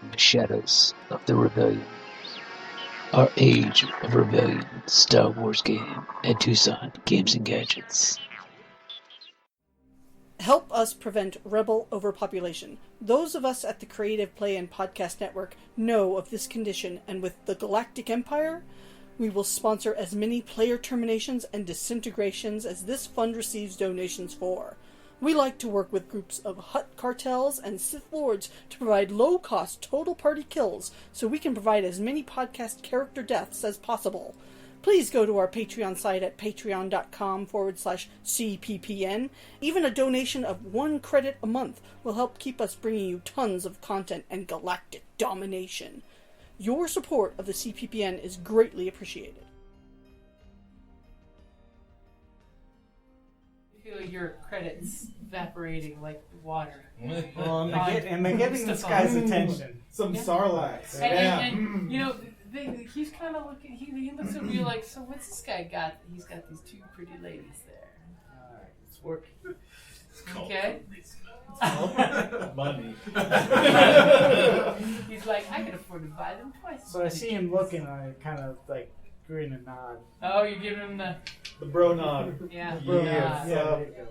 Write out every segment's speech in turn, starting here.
from the shadows of the rebellion. Our Age of Rebellion Star Wars game at Tucson Games and Gadgets. Help us prevent rebel overpopulation. Those of us at the Creative Play and Podcast Network know of this condition, and with the Galactic Empire, we will sponsor as many player terminations and disintegrations as this fund receives donations for. We like to work with groups of Hutt cartels and Sith Lords to provide low-cost total party kills so we can provide as many podcast character deaths as possible. Please go to our Patreon site at patreon.com/CPPN. Even a donation of 1 credit a month will help keep us bringing you tons of content and galactic domination. Your support of the CPPN is greatly appreciated. I feel like your credits evaporating like water. Well, and they're getting this guy's attention. Some Sarlacc. And you know, he's kind of looking. He looks over you like, so what's this guy got? He's got these 2 pretty ladies there. Alright, it's working. Okay. Money. He's like, I can afford to buy them twice. So I see him looking, I kind of like grin and nod. Oh, you're giving him the bro nod. yeah. Bro, Yeah. there you go.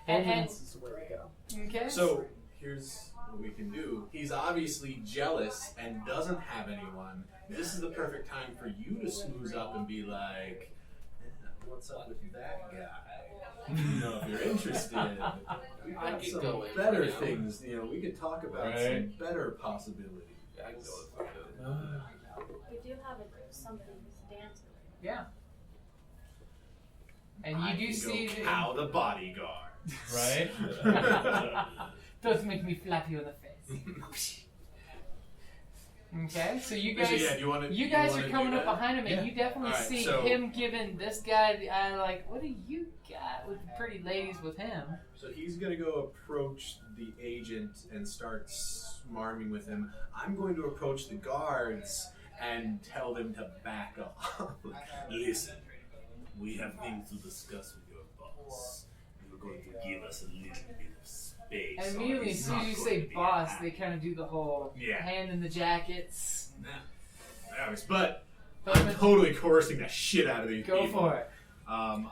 And Romance is the way to go. okay. So here's what we can do. He's obviously jealous and doesn't have anyone. This is the perfect time for you to smooth up and be like, what's up with that guy? You know, if you're interested, we've got could some go with better it, you know. things. You know, we could talk about some Right. better possibilities. I can go with it. We do have somebody who's dancing. yeah. And I you do can see go cow the bodyguard. Right? Doesn't make me flap you in the face. Okay, so you guys, So, yeah, you wanna are do coming up that? behind him, and Yeah. you definitely All right, see so- him giving this guy the eye. Like, what do you got with the pretty ladies with him? So he's gonna go approach the agent and start smarming with him. I'm going to approach the guards and tell them to back off. Listen, we have things to discuss with your boss. You're going to give us a little bit of space. And immediately, as soon as you say boss, they kind of do the whole Yeah. hand in the jackets. Nah. But I'm totally coercing the shit out of these Go people. for it. I'm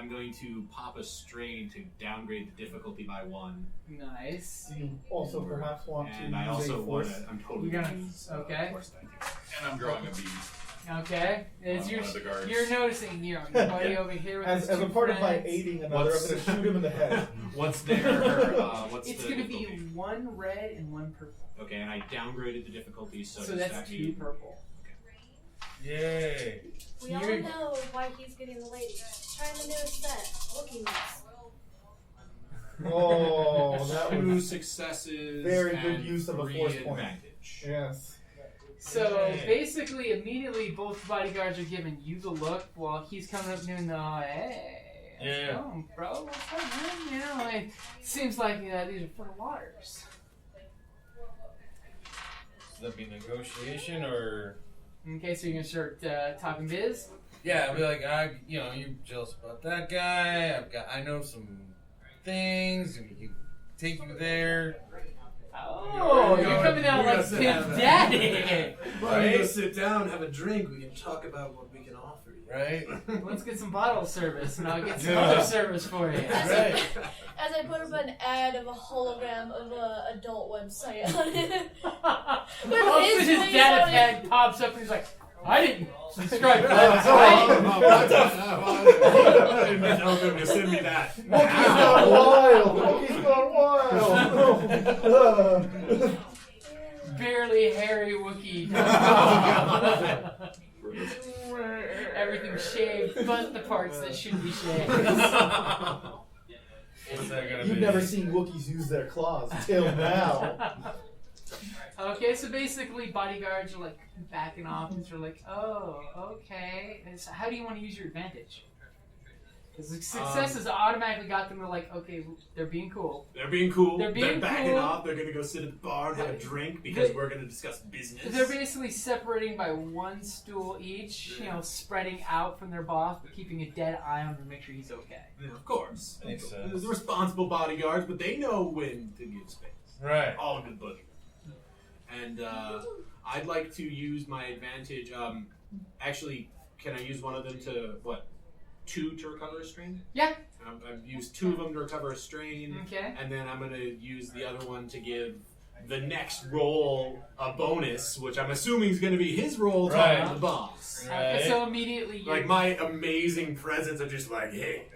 going to pop a strain to downgrade the difficulty by 1. Nice. Do you also perhaps want to And I use also a want force? to. I'm totally You're gonna- gonna use, okay. force tactics. And I'm drawing a bead. Okay. As On you're, one of the guards. you're noticing your buddy over here with his As a 2 part of my friends. aiding another, I'm going to shoot him in the head. What's their? What's It's the going to be difficulty? 1 red and 1 purple. Okay, and I downgraded the difficulty, so does that's that 2 mean? purple. Yay. We all know why he's getting the ladies. Trying the newest set, Wookiee Mix. Oh, that 2 was successes. very good and use of a 3 force point. advantage. Yes. So Yay. basically, immediately both bodyguards are giving you the look while he's coming up doing the hey, Yeah. what's going, bro? What's up, man? You know, like, seems like these are fertile waters. Does that be negotiation or? Okay, so you're gonna start talking biz. Yeah, I'll be like, you're jealous about that guy. I know some things, and he can take you there. Oh, you're coming out like have to Pimp have a- Daddy. Well, you Right? go sit down, have a drink. We can talk about what we can offer you. Right? Let's get some bottle service, and I'll get some Yeah. other service for you. Right. As I put up an ad of a hologram of an adult website on it. All of With a sudden, his his face data on it. pad pops up, and he's like, I didn't subscribe to that I site. didn't know them to send me that. Wookiee's gone wild! Wookiee's gone wild! Barely hairy Wookiee. Everything shaved, but the parts that should be shaved. What's that gonna You've be? never seen Wookiees use their claws till now. Okay, so basically bodyguards are like backing off and they're like, oh, okay. And so how do you want to use your advantage? Because success has automatically got them to like, okay, they're being cool. They're being cool. They're being backing cool. off. They're going to go sit at the bar and have a drink because They- we're going to discuss business. They're basically separating by 1 stool each, you know, spreading out from their boss, but keeping a dead eye on him to make sure he's okay. Yeah, of course. Makes sense. There's responsible bodyguards, but they know when to give space. Right. All good buddy. And I'd like to use my advantage. Actually, can I use one of them to, two to recover a strain? Yeah. I've used two of them to recover a strain. Okay. And then I'm going to use the other one to give the next roll a bonus, which I'm assuming is going to be his roll talking to the boss. Right. So immediately you... Like, my amazing presence of just like, hey,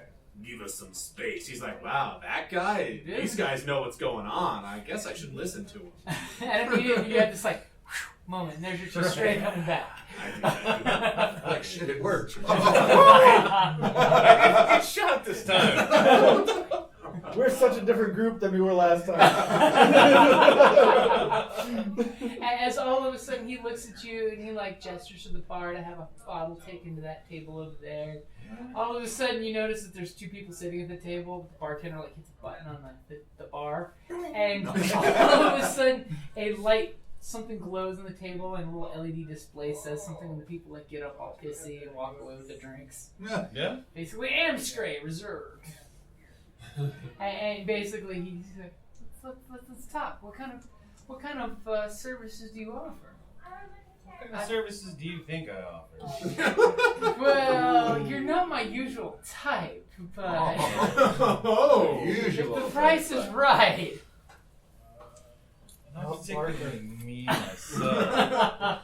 give us some space. He's like, wow, that guy, these guys know what's going on. I guess I should listen to him. And immediately you have this like moment, and there's your two straight coming back. Like, shit, it worked. I didn't get shot this time. We're such a different group than we were last time. As all of a sudden he looks at you and he like gestures to the bar to have a bottle taken to that table over there. All of a sudden you notice that there's two people sitting at the table. The bartender like hits a button on the bar, and all of a sudden a light, something glows on the table, and a little LED display says something, and the people like get up all pissy and walk away with the drinks. Yeah. Basically, Amscray reserved. And basically he's like, let's talk. What kind of services do you offer? What kind of services do you think I offer? Well, you're not my usual type, but if the price is right. Not particularly me myself.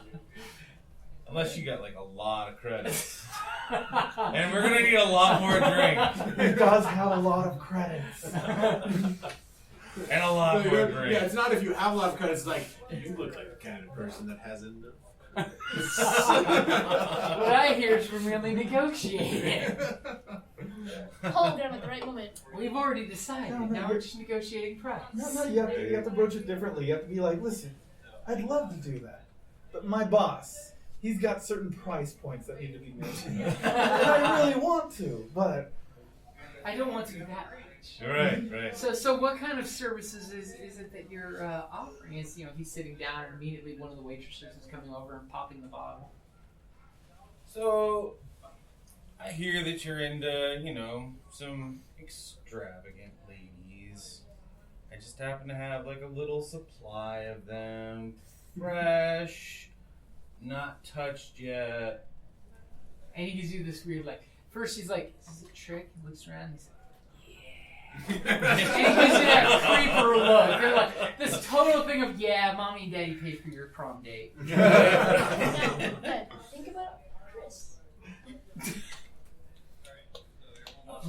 Unless you got like a lot of credits. And we're gonna need a lot more drink. He does have a lot of credits. And a lot more drink. Yeah, it's not if you have a lot of credits, it's like, you look like the kind of person that has enough. What I hear is we're merely negotiating. Hologram at the right moment. We've already decided. No, Now we're just negotiating price. No, you have to broach it differently. You have to be like, listen, I'd love to do that, but my boss, he's got certain price points that need to be mentioned. And I really want to, but I don't want to do that much. Right. So what kind of services is it that you're offering? Is he's sitting down and immediately one of the waitresses is coming over and popping the bottle. So, I hear that you're into, some extravagant ladies. I just happen to have like a little supply of them. Fresh, not touched yet. And he gives you this weird first he's like, is this a trick? He looks around and he's like, and he gives you that creeper look. They're like, this total thing of, yeah, mommy and daddy paid for your prom date. Now, Ben, think about Chris.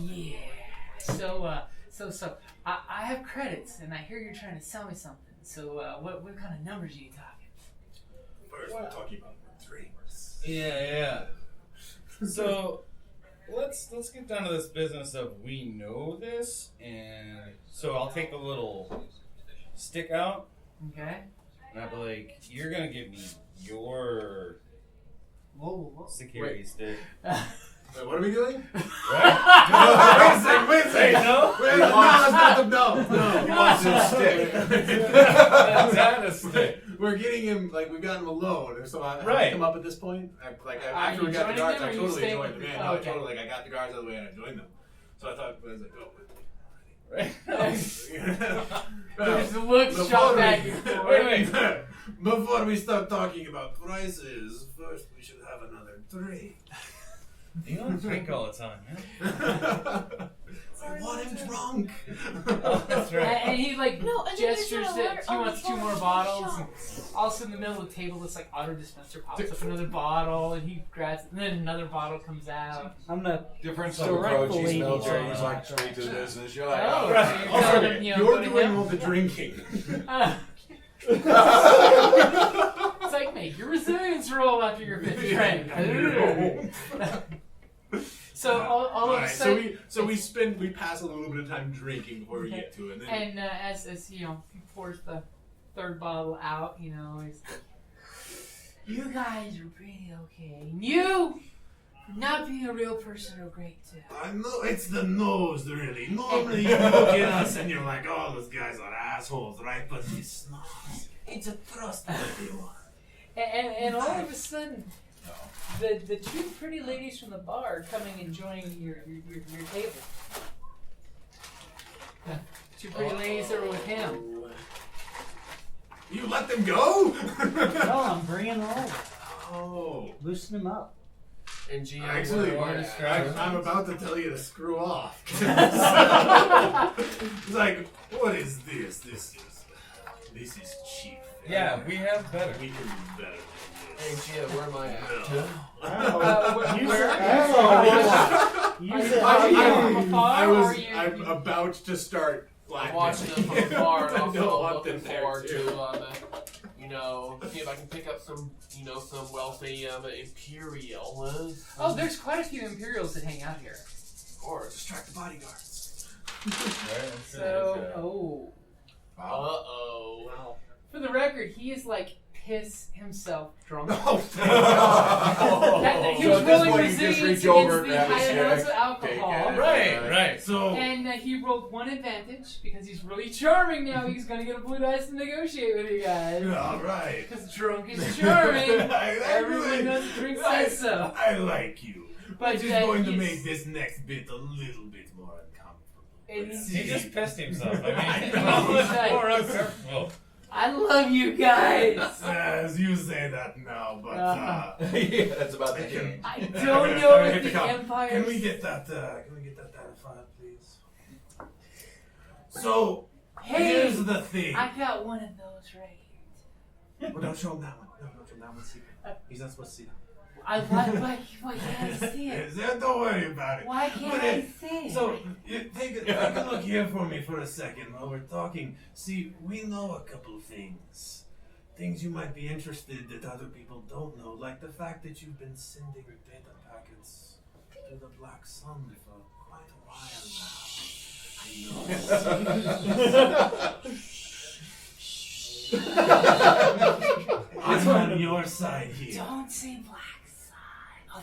Yeah. So I have credits, and I hear you're trying to sell me something. So what kind of numbers are you talking? First, we're talking about drinks. Yeah. So let's get down to this business of we know this, and so I'll take the little stick out. Okay. And I'll be like, you're gonna give me your security stick. Wait, what are we doing? Right? Wait a second. No? No. He wants his stick. That's not a stick. We're getting him, we've gotten him alone. So I Right. come up at this point. After we got the guards, I totally joined them. Yeah, I got the guards out of the way and I joined them. So I thought, I was like, Right. There's the look shot back and forth. Wait. Before we start talking about prices, first we should have another drink. You don't drink all the time, man. I want him drunk. That's right. And he No, and then gestures there's that a he wants two more bottles. And shots. all of a sudden, in the middle of the table, this auto dispenser pops up another bottle, and he grabs it, and then another bottle comes out. I'm not Different So type of approach. rightfully- He's military. He's like straight to the business. You're like, Oh, right. so you're telling him, You're go to doing him? all the drinking. It's like, make your resilience roll after your fifth drink. So all of a Alright, sudden, we pass a little bit of time drinking before we get to it. And then, and as he pours the third bottle out, he's like, you guys are pretty okay. And you, not being a real person, are great too. I know it's the nose, really. Normally you look at us and you're like, oh, those guys are assholes, right? But it's not. It's a trustworthy one. And all of a sudden, the two pretty ladies from the bar are coming and joining your table. The two pretty ladies that were with him. You let them go? No, I'm bringing them over. Oh. Loosen them up. And GM, Actually, what are your strategies? I'm about to tell you to screw off. It's like, what is this? This is cheap. Yeah, we have better. We can do better Hey, than this. Gia, where am I at? I'm about to start. I'm watching them from afar, and I also don't want looking them there, forward too. to, see if I can pick up some wealthy Imperial. Oh, there's quite a few Imperials that hang out here. Or distract the bodyguards. So, Uh-oh. for the record, he is like piss himself drunk. Oh, thank God. He So was at this rolling point, you just resilience reach over, against the grab his high amounts of stick, alcohol. take it. Right. So, And he rolled one advantage because he's really charming now. He's going to get a blue dice to negotiate with you guys. all right. Because drunk is charming. Everyone really- knows drink says so. I like you. But Which is that going to he's- make this next bit a little bit more uncomfortable. And Let's He see. just pissed himself. I I mean, know. more uncomfortable. I love you guys. As you say that now, but Yeah, that's about to change. I don't know Hit if the the cup. Empire. Can we get that data file, please? So, Hey, here's the thing. I got one of those right. Well, don't show him that one. No, don't show him that one. Secret. He's not supposed to see that. Why can't I see it? Don't worry about it. Why can't But I see it? So, take a look here for me for a second while we're talking. See, we know a couple of things. Things you might be interested that other people don't know, like the fact that you've been sending data packets to the Black Sun for quite a while now. I know. I'm on your side here. Don't say black side. Oh,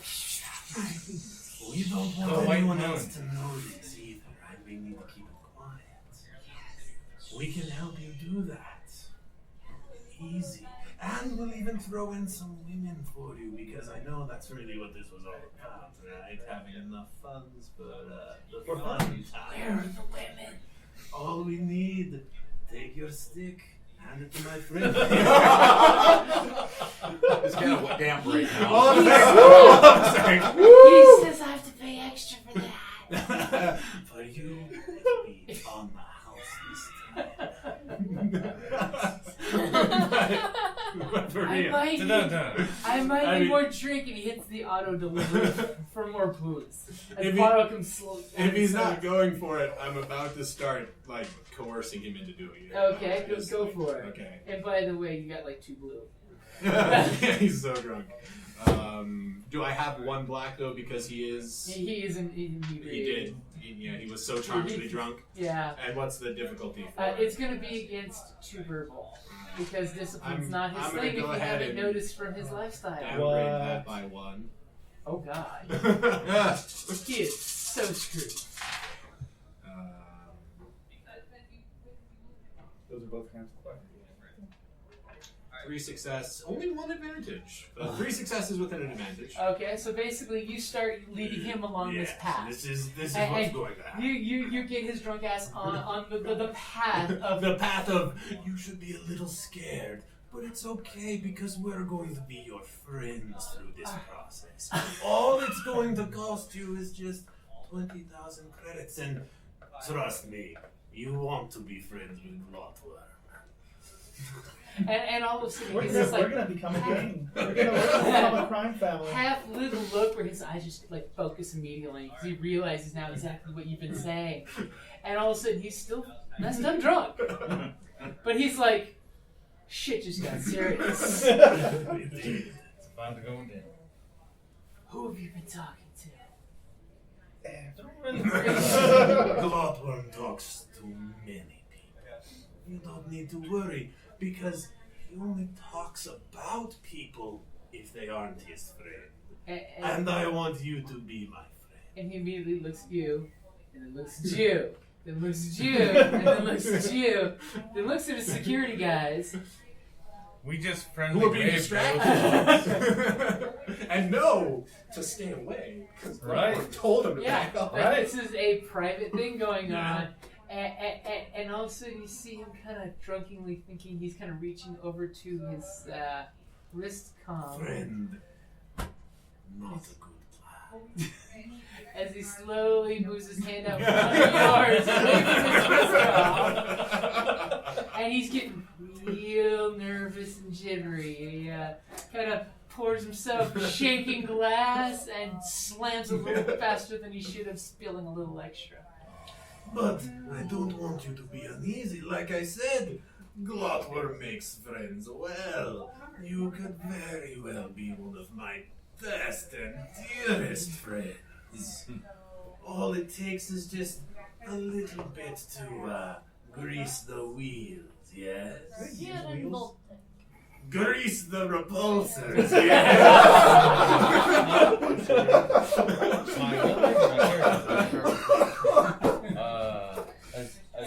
We don't want anyone else to know this either, and we need to keep it quiet. We can help you do that. Easy. And we'll even throw in some women for you, because I know that's really what this was all about, right? Having enough funds for the fun time. Where are the women? All we need, take your stick, hand it to my friend. It's kind of damp right now. All I'm saying. He says I have to pay extra for that. For you, it'll be on the house this time. For I real. might I need mean- more drink, and he hits the auto delivery for more booze. As If he- bottle comes slow. If he's not going for it, I'm about to start like coercing him into doing it. Okay, let's go for it. Okay. And by the way, you got like 2 blue. He's so drunk. Do I have 1 black though because he is? He isn't. He did. He was so charmingly drunk. Yeah. And what's the difficulty for it? It's going to be against 2 verbal. Because discipline's not his I'm gonna thing if go you ahead haven't and noticed from his lifestyle. Downgrade that by 1. Oh god. He is so screwed. Those are both hands quiet. 3 success, only 1 advantage. 3 successes with an advantage. Okay, so basically you start leading him along this path. This is what's And going to happen. You get his drunk ass on the path of The path of you should be a little scared, but it's okay because we're going to be your friends through this process. All it's going to cost you is just 20,000 credits, and trust me, you want to be friends with Glotworm. and all of a sudden We're he's gonna, just like we're gonna become a gang. We're gonna become a crime family. half little look where his eyes just like focus immediately because he realizes now exactly what you've been saying, and all of a sudden he's still not done drunk, but he's like, shit just got serious. It's about to go down. Who have you been talking to? Glotworm talks to many people. You don't need to worry, because he only talks about people if they aren't his friend. And I want you to be my friend. And he immediately looks at you, and then looks at you, then looks at you, and then looks at you, then looks at his security guys. We just Who friendly are being waved distracted. And know to stay away. Because Right. told him to Yeah, back up. but this is a private thing going on, and and all of a sudden you see him kind of drunkenly thinking. He's kind of reaching over to his wrist comm. Friend, not a good plan. As he slowly moves his hand out 100 yards away from his wrist comm. And he's getting real nervous and jittery. He kind of pours himself shaking glass and slams a little faster than he should have, spilling a little extra. But I don't want you to be uneasy. Like I said, Glotworm makes friends well. You could very well be one of my best and dearest friends. All it takes is just a little bit to grease the wheels, yes? Yeah, then bolt. Grease the repulsors, yes!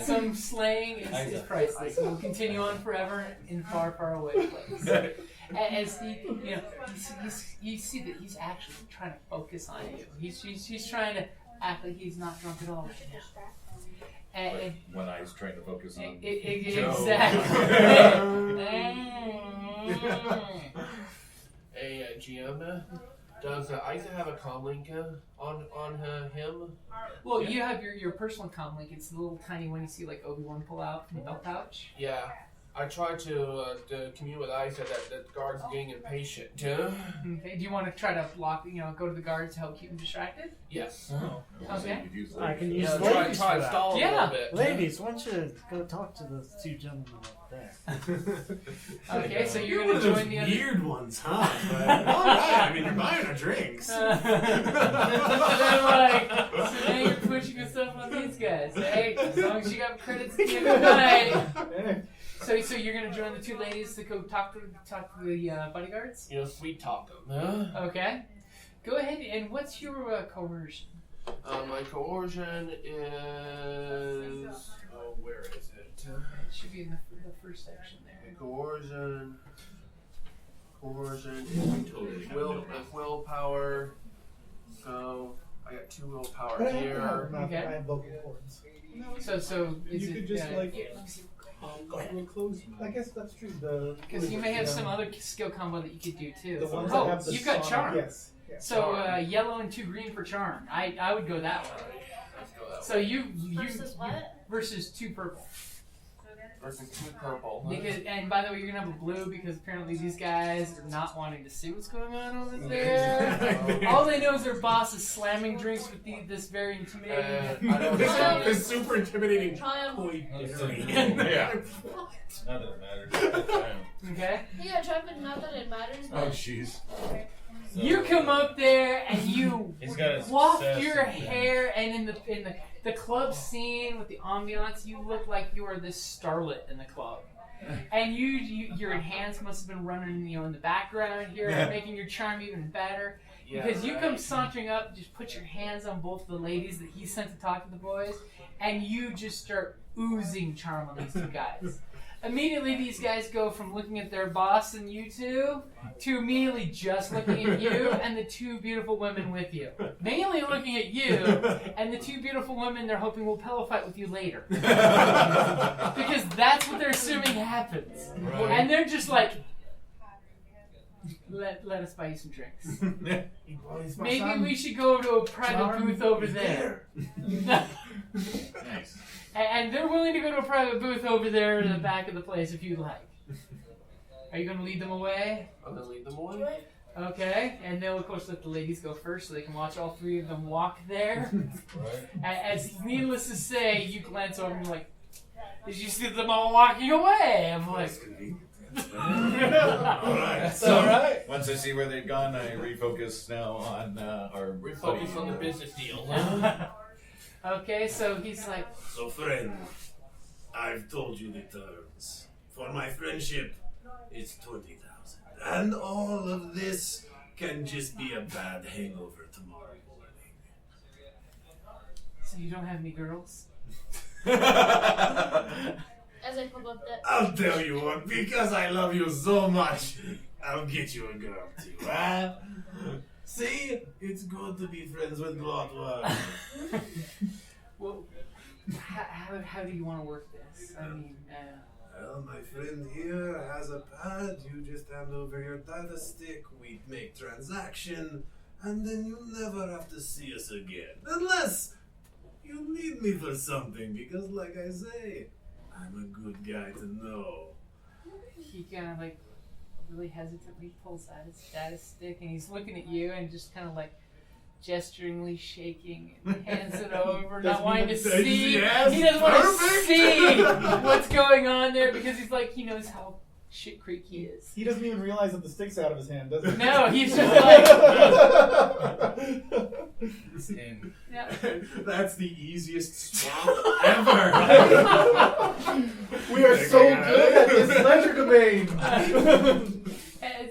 Some slang is priceless. It will continue on forever in far, far away place. As he, you see that he's actually trying to focus on you. He's trying to act like he's not drunk at all right now. And when I was trying to focus on exactly. Hey, GM, does Isa have a comm link on him? Well, you have your personal comm link. It's the little tiny one you see like Obi-Wan pull out from the belt pouch. Yeah. I tried to commune with Isa that the guards are getting impatient. Okay. Do you want to try to block? Go to the guards to help keep them distracted? Yes. Oh. Okay. I can use Try ladies to for that. stall a little bit. Ladies, why don't you go talk to the two gentlemen up there? Okay, so you're going to join the other... weird ones, huh? But, all right, I mean, you're buying our drinks. They're like, so now you're pushing yourself on these guys. Hey, as long as you got credits at the end of the night. So you're going to join the two ladies to go talk to the bodyguards? Sweet talk them. Okay. Go ahead, and what's your coercion? My coercion is... Oh, where is it? It should be in the first section there. Coercion is willpower. So I got 2 willpower here. I have vocal cords. So is You it... could just close. I guess that's true. Because you may have some other skill combo that you could do too. The ones that have the you've got charm. Yes. So yellow and 2 green for charm. I would go that way. Let's go that So way. you Versus what? versus 2 purple. Versus 2 purple. Because, and by the way, you're gonna have a blue because apparently these guys are not wanting to see what's going on over there. All they know is their boss is slamming drinks with this very intimidating. I don't know. This super intimidating. Triumph. Yeah. Not that it matters. Okay. Yeah, Triumph, not that it matters, but... Oh, jeez. You come up there and you He's got his waft obsessive your thing. hair, and in the club scene with the ambiance, you look like you are this starlet in the club. And your enhance must have been running, in the background here, making your charm even better. Because you come sauntering up, just put your hands on both the ladies that he sent to talk to the boys, and you just start oozing charm on these two guys. Immediately, these guys go from looking at their boss and you two to immediately just looking at you and the 2 beautiful women with you. Mainly looking at you and the 2 beautiful women they're hoping will pillow fight with you later. Because that's what they're assuming happens. Right. And they're just like, let us buy you some drinks. Maybe we should go to a private booth over there. Nice. And they're willing to go to a private booth over there in the back of the place if you'd like. Are you going to lead them away? I'm going to lead them away. Okay. And they'll, of course, let the ladies go first so they can watch all 3 of them walk there. Right. As needless to say, you glance over and you're like, did you see them all walking away? I'm like... Alright. So, alright. Once I see where they've gone, I refocus now on our... Refocus on the business deal. Okay, so he's like... So, friend, I've told you the terms. For my friendship, it's 20,000. And all of this can just be a bad hangover tomorrow morning. So you don't have any girls? As I pop up that... I'll tell you what, because I love you so much, I'll get you a girl too, huh? See? It's good to be friends with Glotworm. Well, how do you want to work this? I mean, Well, my friend here has a pad. You just hand over your data stick. We make transaction, and then you never have to see us again, unless you need me for something. Because, like I say, I'm a good guy to know. he kind of like really hesitantly pulls out his data stick, and he's looking at you and just kind of like gesturingly shaking and hands it over, not wanting to see. Yes, He doesn't want to perfect. see what's going on there because he's like, he knows how shit creek he is. He doesn't even realize that the stick's out of his hand, does he? No, he's just like, yeah. That's the easiest swap ever. We are so good at this ledger domain.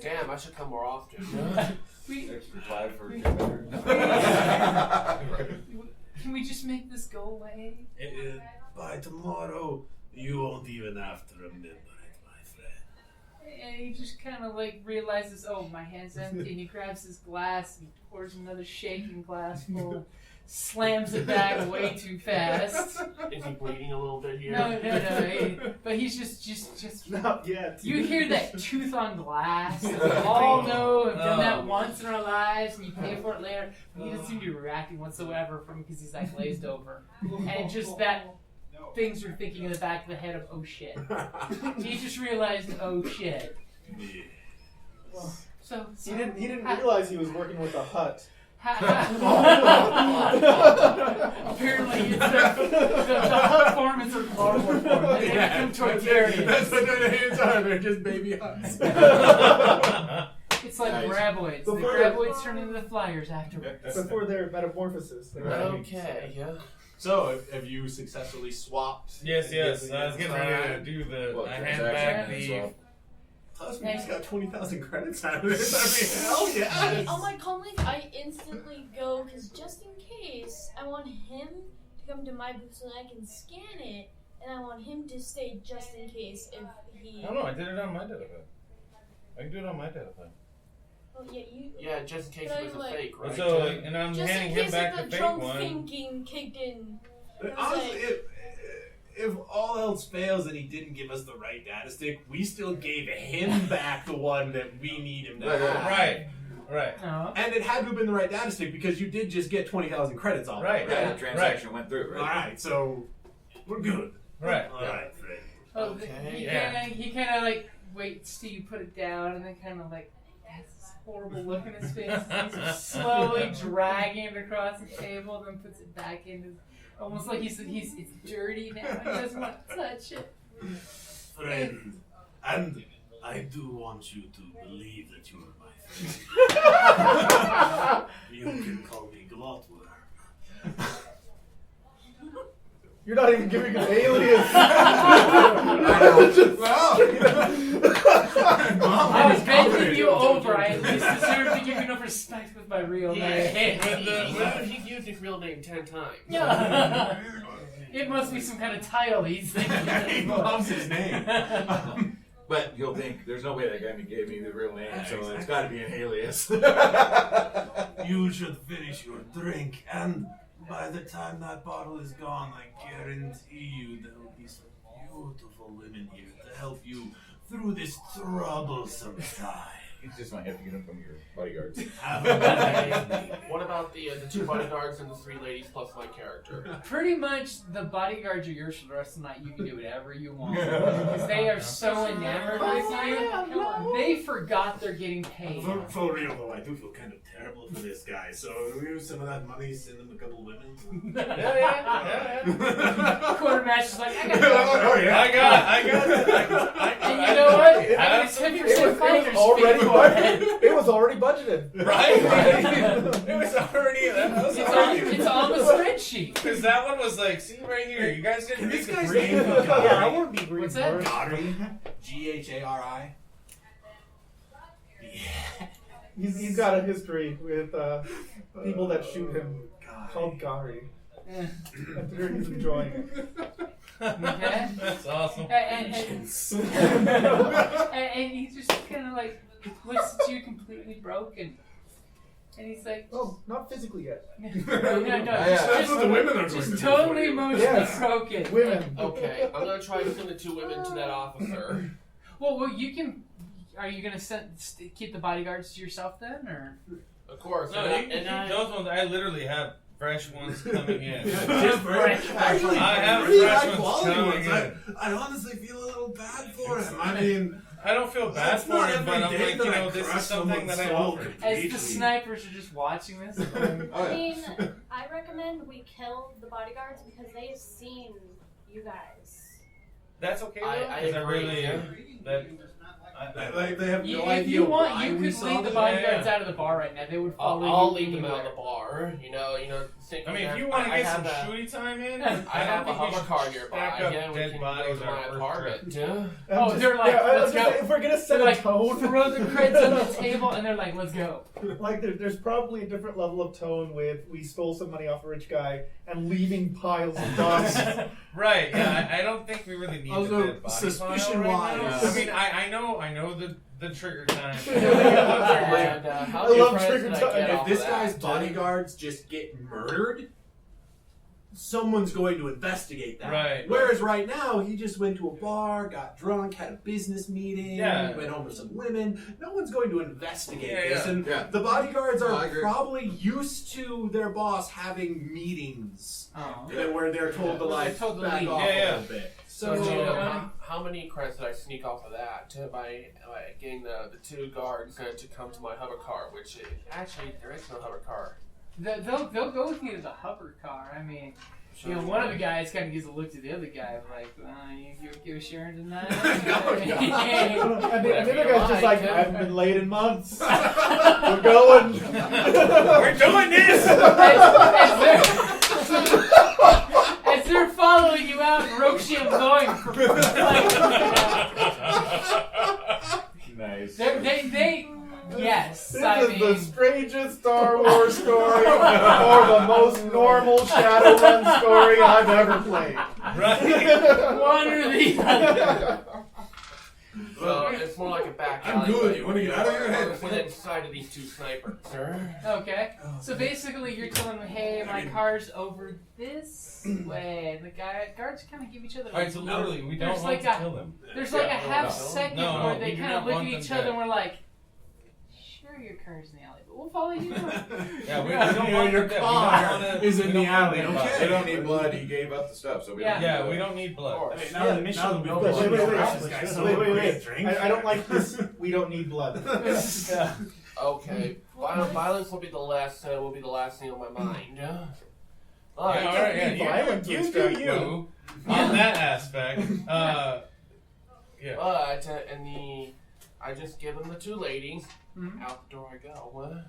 Damn, I should come more often. Can we just make this go away? By tomorrow, you won't even have to remember it, my friend. And he just kind of like realizes, oh, my hand's empty, and he grabs his glass and pours another shaking glass full and slams it back way too fast. Is he bleeding a little bit here? No. But he's just. Not yet. You hear that tooth on glass. We all know have done that once in our lives, and you pay for it later. But he doesn't seem to be reacting whatsoever from because he's like glazed over, and just that. Things are thinking in the back of the head of oh shit. He just realized oh shit. So He didn't realize he was working with a hut. Apparently it's the hut form is a Glotworm form. They become Tortarians. That's what their names are. They're just baby huts. It's like graboids. The graboids turn into the flyers afterwards. Before their metamorphosis. Okay, yeah. So, have you successfully swapped? Yes. I was getting ready to do the. I hand back the. Plus, we just got 20,000 credits out of this. I mean, hell yeah! On my comlink, I instantly go, because just in case, I want him to come to my booth so that I can scan it, and I want him to stay just in case if he... I don't know, I did it on my data pad. I can do it on my data pad. Oh, yeah, you... Yeah, just in case it was a fake, right? So, and I'm just handing in him case back if the the fake drunk one. thinking kicked in. Honestly, if all else fails and he didn't give us the right data stick, we still gave him back the one that we need him to have. Right. And it had to have been the right data stick because you did just get 20,000 credits on it. Right. Yeah, the transaction went through, right? Alright, so we're good. Right. Alright, Fred. Okay. He kind of like waits till you put it down and then kind of like has this horrible look in his face. He's slowly dragging it across the table, then puts it back into. Almost like it's dirty now. He doesn't want to touch it. Friend, and I do want you to believe that you are my friend. You can call me Glotworm. You're not even giving an alias. I was bending you over. I at least deserve to give you enough respect with my real name. He's used his real name 10 times. Yeah. It must be some kind of title he's thinking. He loves his name. But you'll think, there's no way that guy gave me the real name, so it's got to be an alias. You should finish your drink, and by the time that bottle is gone, I guarantee you there will be some beautiful women here to help you through this troublesome time. You just might have to get him from your bodyguards. What about the 2 bodyguards and the 3 ladies plus my character? Pretty much the bodyguards are yours for the rest of the night. You can do whatever you want. Because they are so enamored with you. They forgot they're getting paid. For real though, I do feel kind of terrible for this guy. So we use some of that money, send him a couple women. Yeah. Quartermaster's like, I got it. Oh yeah, I got it. And you know what? I got a 10% finder's fee. It was already budgeted. Right. It was already. It's on the spreadsheet. Because that one was like, see right here, you guys didn't This make guy's the name green. is Yeah, I want to be green. What's that? Gary. G-H-A-R-I. He's got a history with people that shoot him called Gary. I'm sure he's enjoying it. Okay? That's awesome. And he just kind of like looks at you completely broken. And he's like, Oh, not physically yet. no, That's what the women are going to just do. totally emotionally Yes. broken. Women. Okay, I'm gonna try to send the 2 women to that officer. Well, you can. Are you gonna keep the bodyguards to yourself then, or? Of course. No, you can keep those ones. I literally have fresh ones coming in. Actually, I have pretty fresh high ones quality coming ones. in. I honestly feel a little bad for him. I mean, I don't feel bad that's for not him, but I'm every day like, that I this is crush something someone's that I soul offer. As completely. the snipers are just watching this. I mean, I recommend we kill the bodyguards because they have seen you guys. That's okay, though, I because I agree. really... Like, they have no If idea you want, why you we could saw leave the them. bodyguards out of the bar right now. They would follow you. I'll leave them out anywhere. of the bar. You know. I mean, if you want to get some shooty time in, I have a hover car nearby. stack up Yeah, we dead can go bodies to our my first apartment. trip. Yeah. Oh, they're like, I was let's gonna go. say, if we're gonna set They're a like, tone, throw the creds on the table, and they're like, let's go. like there's probably a different level of tone with we stole some money off a rich guy and leaving piles of dust. Right, yeah, I don't think we really need Also, the dead body suspicion pile right wise- now. I mean, I know the trigger time. And how I many love friends trigger did I time. get If off this of guy's that? bodyguards just get murdered, someone's going to investigate that. Right. Whereas right now, he just went to a bar, got drunk, had a business meeting, Yeah. went home with some women. No one's going to investigate this. Yeah. And Yeah. the bodyguards I are agree. probably used to their boss having meetings Oh. where they're told to They're like told to back leave. off Yeah, a little bit. So, So, Jacob, how many credits did I sneak off of that by getting the 2 guards to come to my hover car? Which actually there is no hover car. They'll go with you to the hover car. I mean, you know, one of the guys kind of gives a look to the other guy, like, you okay with sharing tonight? And the other guy's just like, I haven't been late in months. We're going. We're doing this! As they're following you out, Roshiam's going for Nice. yes. This I is mean, the strangest Star Wars story or the most normal Shadowrun story I've ever played. Right. one or the other. So it's more like a back I'm alley. good. You wanna get out of your head? Within sight of these 2 snipers. Okay. So basically, you're telling them, hey, my car's over this way. And the guards kind of give each other. Alright, so literally, we don't There's want like to a- kill them. There's like a half no. second No, where we they do kind of not look at want each them other dead. and we're like, sure, your car's in the alley, but we'll follow you. Yeah, we Yeah. don't want your them dead. car We don't wanna, is in we the don't want alley, them okay. dead. They don't need blood. He gave up the stuff, so we Yeah. don't. Yeah, we don't need blood. Of course. Now the mission will be Wait, wait, wait, accomplished. wait. I don't like this. We don't need blood. Yeah. Okay. Violence will be the last. Will be the last thing on my mind. Yeah, All right. alright, yeah, Violent to you do extract you on that aspect. Yeah. But I just give them the 2 ladies. Mhm. Out the door I go.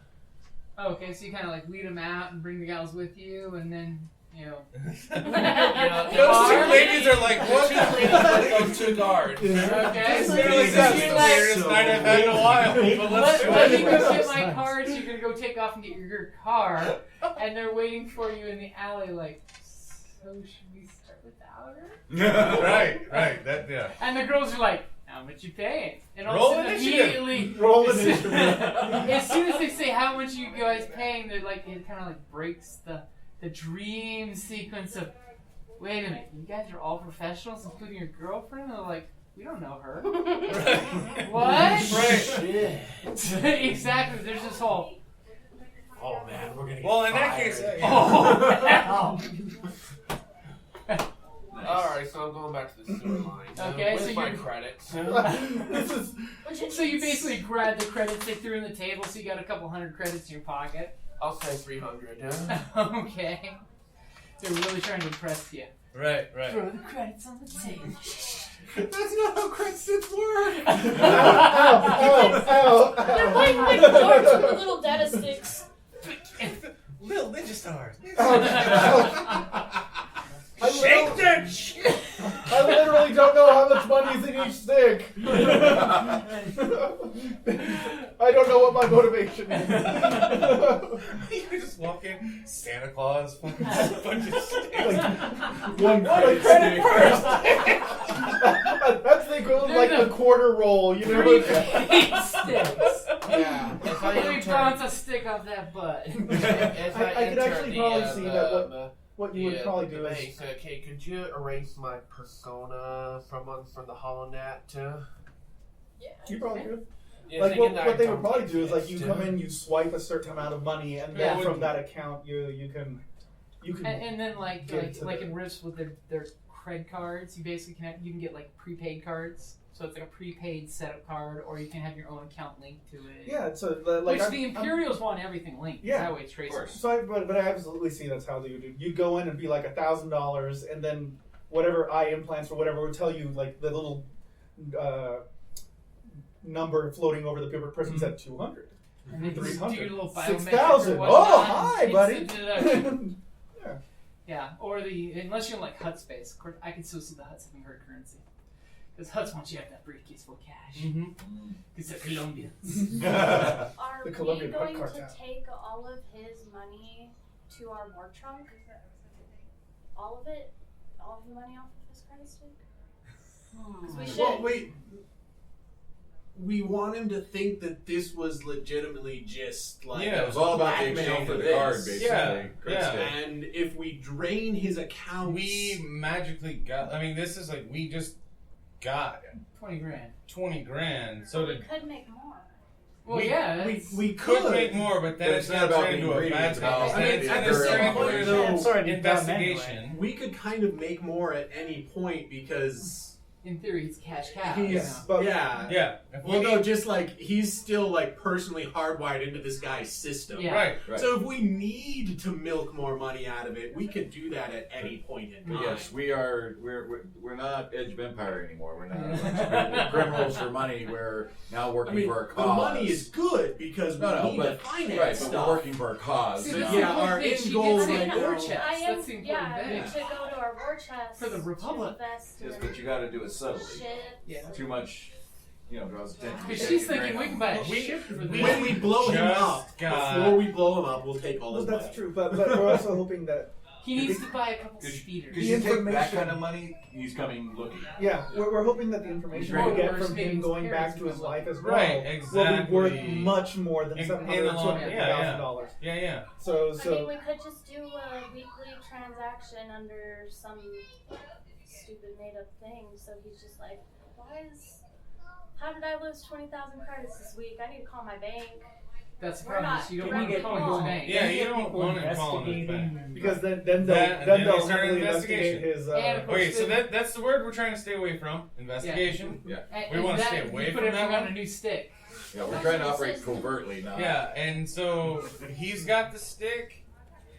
Okay, so you kind of like lead them out and bring the gals with you, and then, you know. Those 2 ladies are like, what The 2 the ladies with those 2 guards. Okay, so They're you're like, that's the you're like, weirdest night I've had in a while. But let's do let me it. go get my car, so you're gonna go take off and get your car, and they're waiting for you in the alley, like, so should we start without her? Right, that, yeah. And the girls are like, how much you paying? And all Roll of a sudden, initiative. immediately, Roll as soon- initiative. as soon as they say how much you guys paying, they're like, it kind of like breaks the dream sequence of, wait a minute, you guys are all professionals, including your girlfriend? And they're like, we don't know her. What? Right. Exactly. There's this whole. oh man, we're gonna get Well, in that fired. case, Oh. Alright, so I'm going back to the sewer line. Okay, with so my you're- credits. So you basically grab the credits they threw on the table, so you got a couple hundred credits in your pocket. I'll say 300. Okay. They're really trying to impress you. right. Throw the credits on the table. That's not how credits work. Ow! They're playing like darts with the little data sticks. Little ninja stars. Shake that shit! I literally don't know how much money is in each stick. I don't know what my motivation is. You just walk in, Santa Claus, fucking bunch of sticks. One credit first. That's the equivalent of like the quarter roll, you know? 3 sticks. Yeah. If I 3 enter, pounds of stick off that butt. As I could enter actually probably see that what you would the probably do bank, is... okay, could you erase my persona from the HoloNet? Yeah. You probably could. Yeah, Like thinking that what I they don't would probably get do is like this, you too. come in, you swipe a certain amount of money, and then Yeah. from that account you can And then like Get to the- in Rifts with their cred cards, you basically you can get like prepaid cards. So it's like a prepaid setup card, or you can have your own account linked to it. yeah. So like Which the Imperials want everything linked. Yeah. That way it's traceable. So but I absolutely see that's how they would do. You'd go in and be like $1,000, and then whatever eye implants or whatever would tell you like the little number floating over the paper person said 200. And then you just do your 300, little biometric 6,000. or whatnot, Oh, hi, buddy. instant deduction. Yeah. Yeah, or unless you're in like Hut space. Of course, I can still see the Huts having hard currency. Because Huts want you to have that briefcase full of cash. Because they're Colombians. Are The we Colombian going hut to cartel. take all of his money to our war trunk? All of it? All of the money off of his credit stick? Because we should. Well, wait. We want him to think that this was legitimately just like Yeah, it was all about the blackmail exchange for of the this. card, basically. Yeah. And if we drain his accounts, We magically got. I mean, this is like we just got 20 grand. 20 grand. So we to, could make more. Well, we, yeah. we could make more, but then But it's it's not not about turned into a being bad greedy, thing. it's about I mean, It's at the a same regular point, though, it's already done investigation. we could kind of make more at any point because In theory, it's cash cow. he's But Yeah. If we Well, no, need- just like he's still like personally hardwired into this guy's system. Yeah. Right. Right. So if we need to milk more money out of it, we could do that at any point in But time. yes, we're not Edge of Empire anymore. We're not we're criminals for money. We're now working I mean, for a the cause. money is good because we need to but finance right, but stuff. we're working for a cause. See, But that's now. the yeah, important our thing. end She goal gets right the war now- chest. I am, That's the important thing. to go to our war chest For the Republic. to invest Yes, in but you got to do it subtly. shit. Yeah. Too much, draws attention. Because she's thinking we can buy a We- ship for we- this. When we blow him Just up, got- before we blow him up, we'll take all well, his that's money. true. But we're also hoping that He needs to buy a couple Because speeders. you take that information- kind of money, he's coming looking. we're hoping that the information Right. we get Or from maybe him his going parents back to his will. life as well Right, will be worth exactly. much more than In the long- $750,000. Yeah. So I mean, we could just do a weekly transaction under some stupid made-up thing. So he's just like, how did I lose 20,000 credits this week? I need to call my bank. That's the We're problem. not is you don't direct want to call call. his bank. Yeah, you Get don't people want to call him investigating. because then That, and then they'll we start an heavily investigate investigation. his. And of course, Okay, so that's the word we're trying to stay away from. Investigation. And- We and wanna that- stay away you put from that everything on one? a new stick. Yeah, we're trying to operate covertly, not. Yeah, and so he's got the stick.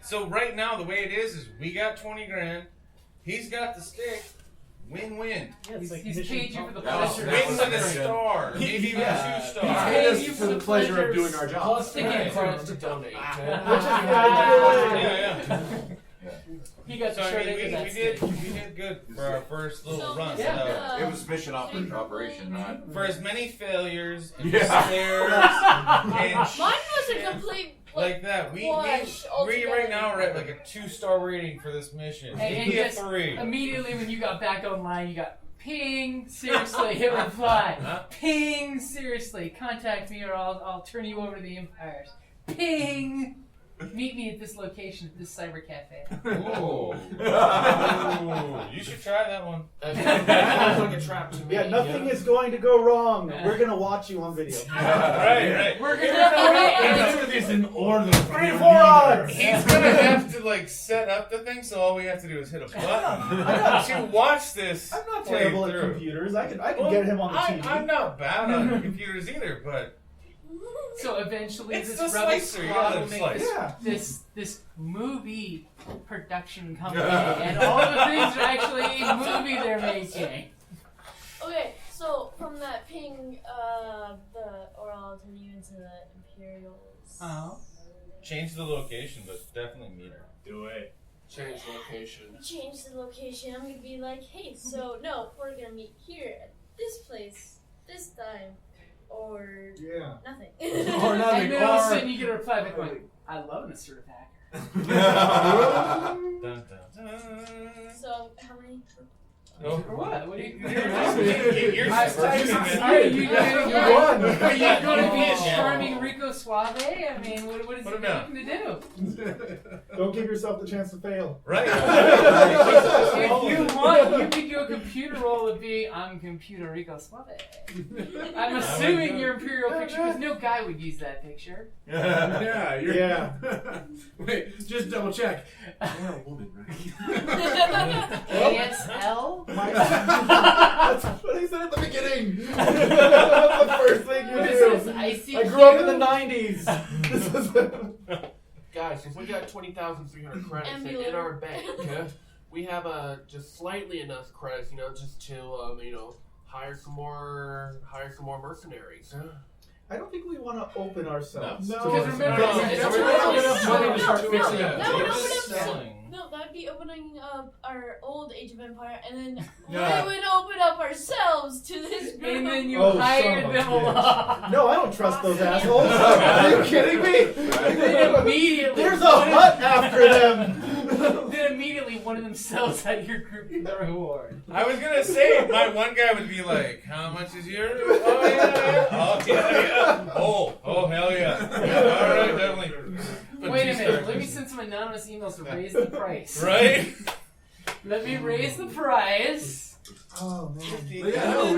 So right now, the way it is we got 20 grand. He's got the stick. Win-win. Yeah, it's like He's Mission paid you for the Impossible. pleasure. That Win was with a something. star. Maybe even Yeah. a He's 2-star. paid Paid us you for the pleasure of doing our job. Plus the gift Cards card. to donate. Yeah. He got So the I shirt mean, into that we stick. did good for our first little So run. is Yeah. It was mission operation, not. For as many failures and Yeah. snares and Mine shit was a complete like that, we wash right now we're at like a 2-star rating for this mission. And Maybe a just 3. immediately when you got back online, you got ping, seriously, hit reply. Huh? Ping, seriously, contact me or I'll turn you over to the Empires. Ping, meet me at this location at this cyber cafe. Ooh. Ooh, you should try that one. That sounds like a trap to me. Yeah, nothing is going to go wrong. We're gonna watch you on video. Right. We're gonna This is in order. 3-4 odds. He's gonna have to like set up the thing, so all we have to do is hit a button to watch this. I'm not play terrible at through. computers. I can Well, get him on the TV. I'm not bad on computers either, but So eventually, It's this the rebel slicer, you squad gotta will make slice. this movie production company, and all the things are actually a movie they're making. Okay, so from that ping, or I'll turn you into the Imperials. Uh-huh. change the location, but definitely meet her. Do it. Change location. Change the location. I'm gonna be like, hey, so no, we're gonna meet here at this place, this time, or nothing. Or nothing. And then all of a sudden you get a reply back going, I love an assertive hacker. Dun, dun, dun. So how many? Oh. For what? What are you? You're just typing it. Are you won. Are you going to be a Yeah. charming Rico Suave? I mean, what is he looking to do? Don't give yourself the chance to fail. Right. If you want, you can do a computer roll of being I'm Computer Rico Suave. I'm assuming your Imperial picture, because no guy would use that picture. Yeah, you're. Yeah. Wait, just double check. You're a woman, right? ASL? That's what he said at the beginning. That's the first thing you What do. is this, ICQ? I grew up in the 90s. This is Guys, if we got 20,300 credits in Ambulance. our bank, we have just slightly enough credits, just to hire some more mercenaries. I don't think we want to open ourselves. No. to Because this. remember, it's that's really what enough money to start fixing That would open up. Selling. No, that'd be opening up our old Age of Empire, and then Yeah. we would open up ourselves to this group. And then you Oh, hired son of a them bitch. along. No, I don't trust those assholes. Are you kidding me? Then immediately, There's a hut after them. Then immediately one of them sells out your group for the reward. I was gonna say, my one guy would be like, "How much is yours? Oh yeah. Oh yeah. Oh hell yeah. All right, definitely." Wait a minute, let me send some anonymous emails to raise the price. Right? Let me raise the price. Oh man. But yeah, no,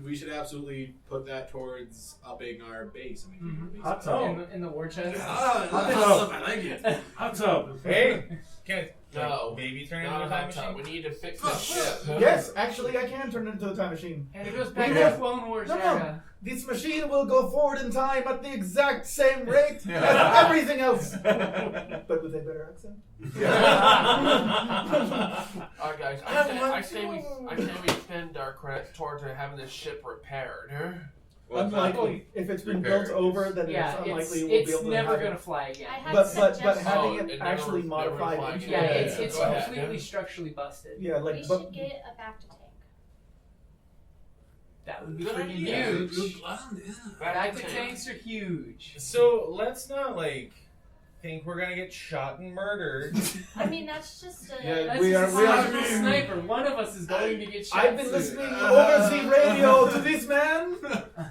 we should absolutely put that towards upping our base. I mean, Hot tub. In the war chest. hot tub. I like it. Hot tub. Hey, can No. maybe turn Not into a a time hot tub. machine? We need to fix this ship. Yes, actually, I can turn it into a time machine. And it goes back to Clone Wars No. era. This machine will go forward in time at the exact same rate as everything else. But with a better accent. Alright, guys. I say we spend our credits towards having this ship repaired. Unlikely. If it's been built over, then Yeah, it's unlikely we'll it's be able to never have going to it. fly again. I had But suggestions. having it it never- actually never modified fly into again. Yeah, it. it's Go ahead. completely structurally busted. Yeah, We like should get a back to tank. That would be Good pretty idea. huge. Good plan, yeah. Back to tanks are huge. So let's not think we're gonna get shot and murdered. I mean, that's just a. Yeah, That's we just are- a we are- surgical sniper. One of us is going to get shot. I've been soon. listening over the radio to this man.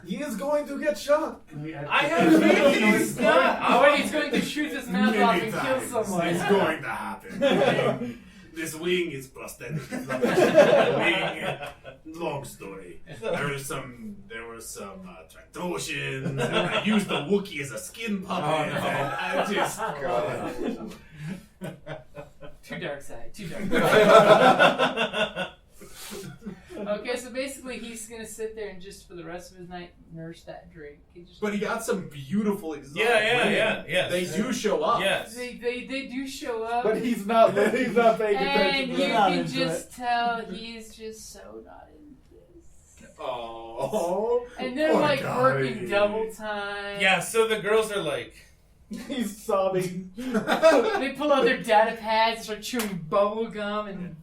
He is going to get shot. I have faith he's not. Oh, he's going to shoot his mouth off and kill someone. It's going to happen. This wing is prosthetic. Wing, long story. There were some Tractosians. And I used the Wookiee as a skin puppet. And I just Too dark side. Too dark. Okay, so basically he's gonna sit there and just for the rest of his night nurse that drink. But he got some beautiful exotic. Yeah. They do show up. Yes. They do show up, But he's not paying attention and to you that. can just tell he's just so not into this. Oh. And they're Poor like guy. working double time. Yeah. So the girls are like, He's sobbing. They pull out their data pads, start chewing bubble gum and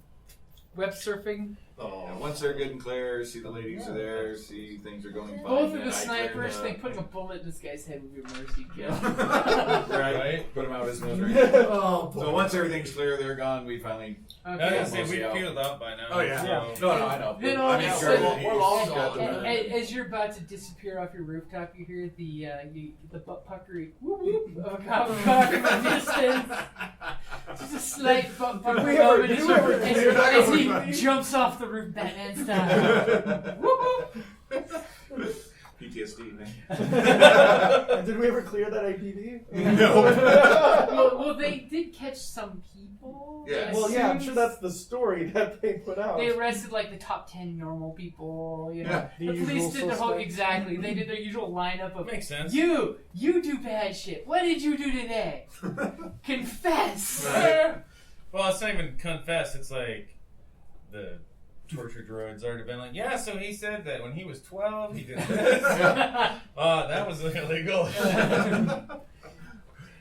web surfing. Oh. And once they're good and clear, see the ladies are there, see things are going fine. Both of then the I snipers turn, think putting a bullet in this guy's head would be a mercy kill. right, put them out of his misery. Oh, So once everything's clear, they're gone. We finally. I was Okay. gonna say Mostly we out. peeled out by now. Oh, yeah. So. No, I know. Then I all mean, of a sure, sudden- he's we're long got gone. the- As you're about to disappear off your rooftop, you hear the butt puckery whoop whoop of a cop car from a distance. Just a slight butt puckery moment as he jumps off the roof, Batman style. Whoop whoop. PTSD, man. Did we ever clear that APB? No. Well, they did catch some people. Yeah. Well, yeah, I'm sure that's the story that they put out. They arrested like the top 10 normal people. You know, Yeah, the the police usual did their whole suspects. exactly. They did their usual lineup of Makes sense. You do bad shit. What did you do today? Confess. Well, it's not even confess. It's like the torture droids already been like, yeah. So he said that when he was 12, he did this. That was illegal.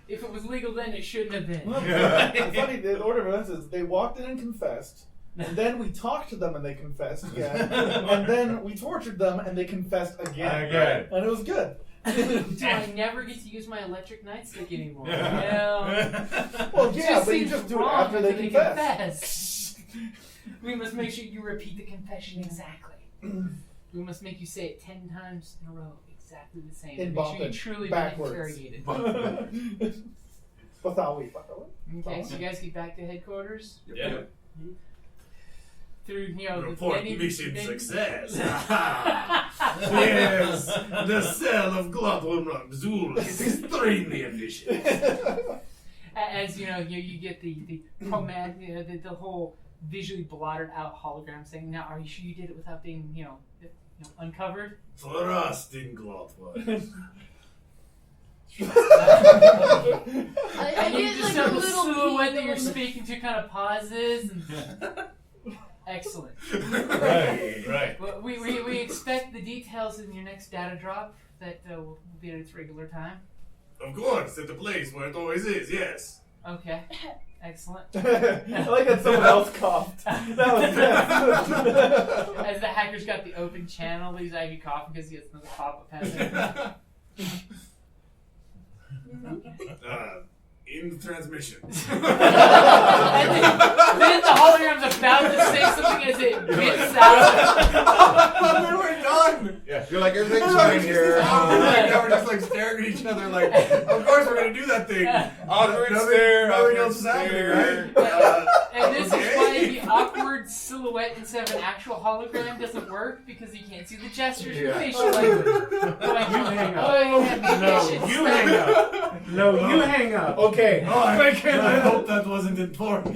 If it was legal then, it shouldn't have been. It's funny, the order of events is they walked in and confessed, and then we talked to them and they confessed again, and then we tortured them and they confessed again. Again. And it was good. Do I never get to use my electric nightstick anymore? You know? Well, It yeah, but you seems just do it wrong after they confess. We must make sure you repeat the confession exactly. We must make you say it 10 times in a row, exactly the same. In Make sure you Bombay, truly been backwards. interrogated. Batawi. Okay, so you guys get back to headquarters. Yeah. Through, you know, Report many- mission many- success. Yes, the cell of Glotworm Zul is extremely efficient. As you know, you get the command, you know, the whole visually blotted out hologram saying, "Now, are you sure you did it without being, uncovered?" Thrust in Glotworm. I And you get just like a have the little silhouette that peek you're on the- speaking to kind of pauses. And excellent. Right. Well, we expect the details in your next data drop that will be at its regular time. Of course, at the place where it always is, yes. Okay. Excellent. I like that someone else coughed. That was best. As the hacker's got the open channel, he's actually coughing because he has another pop-up happening. In the transmission. And then the hologram's about to say something as it bits out. Then we're done. Yeah, you're like, everything's fine here. We're just like staring at each other like, of course we're going to do that thing. Awkward Nothing- stare. Nothing awkward else is happening, stare. right? And this Okay. is why the awkward silhouette instead of an actual hologram doesn't work, because you can't see the gestures and Yeah. facial language. Like, You hang up. oh, yeah, maybe I No, should you stop. hang up. No, you hang up. Okay. I hope that wasn't important.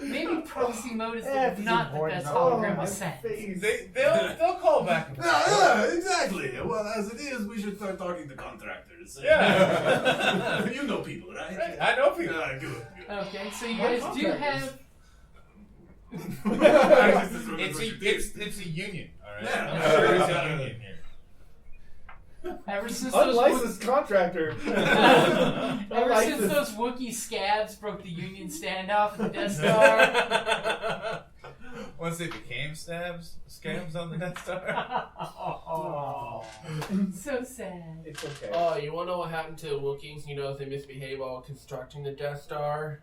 Maybe proxy mode is That's not the important. best Oh, hologram my to send. face. They'll call back. Yeah, exactly. Well, as it is, we should start talking to contractors. Yeah. You know people, right? Right, I know people. Good. Okay, so you What guys do contractors? have. It's a union. All right. Yeah. I'm sure it's a union here. Ever since those Unlicensed contractor. Ever since those Wookiee scabs broke the Union standoff at the Death Star. Once they became scams on the Death Star. Oh, so sad. It's okay. Oh, you want to know what happened to the Wookiees? You know, if they misbehave while constructing the Death Star?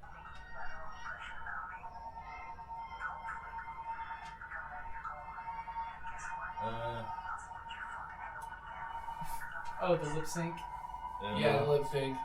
Oh, the lip sync. Yeah, the lip sync.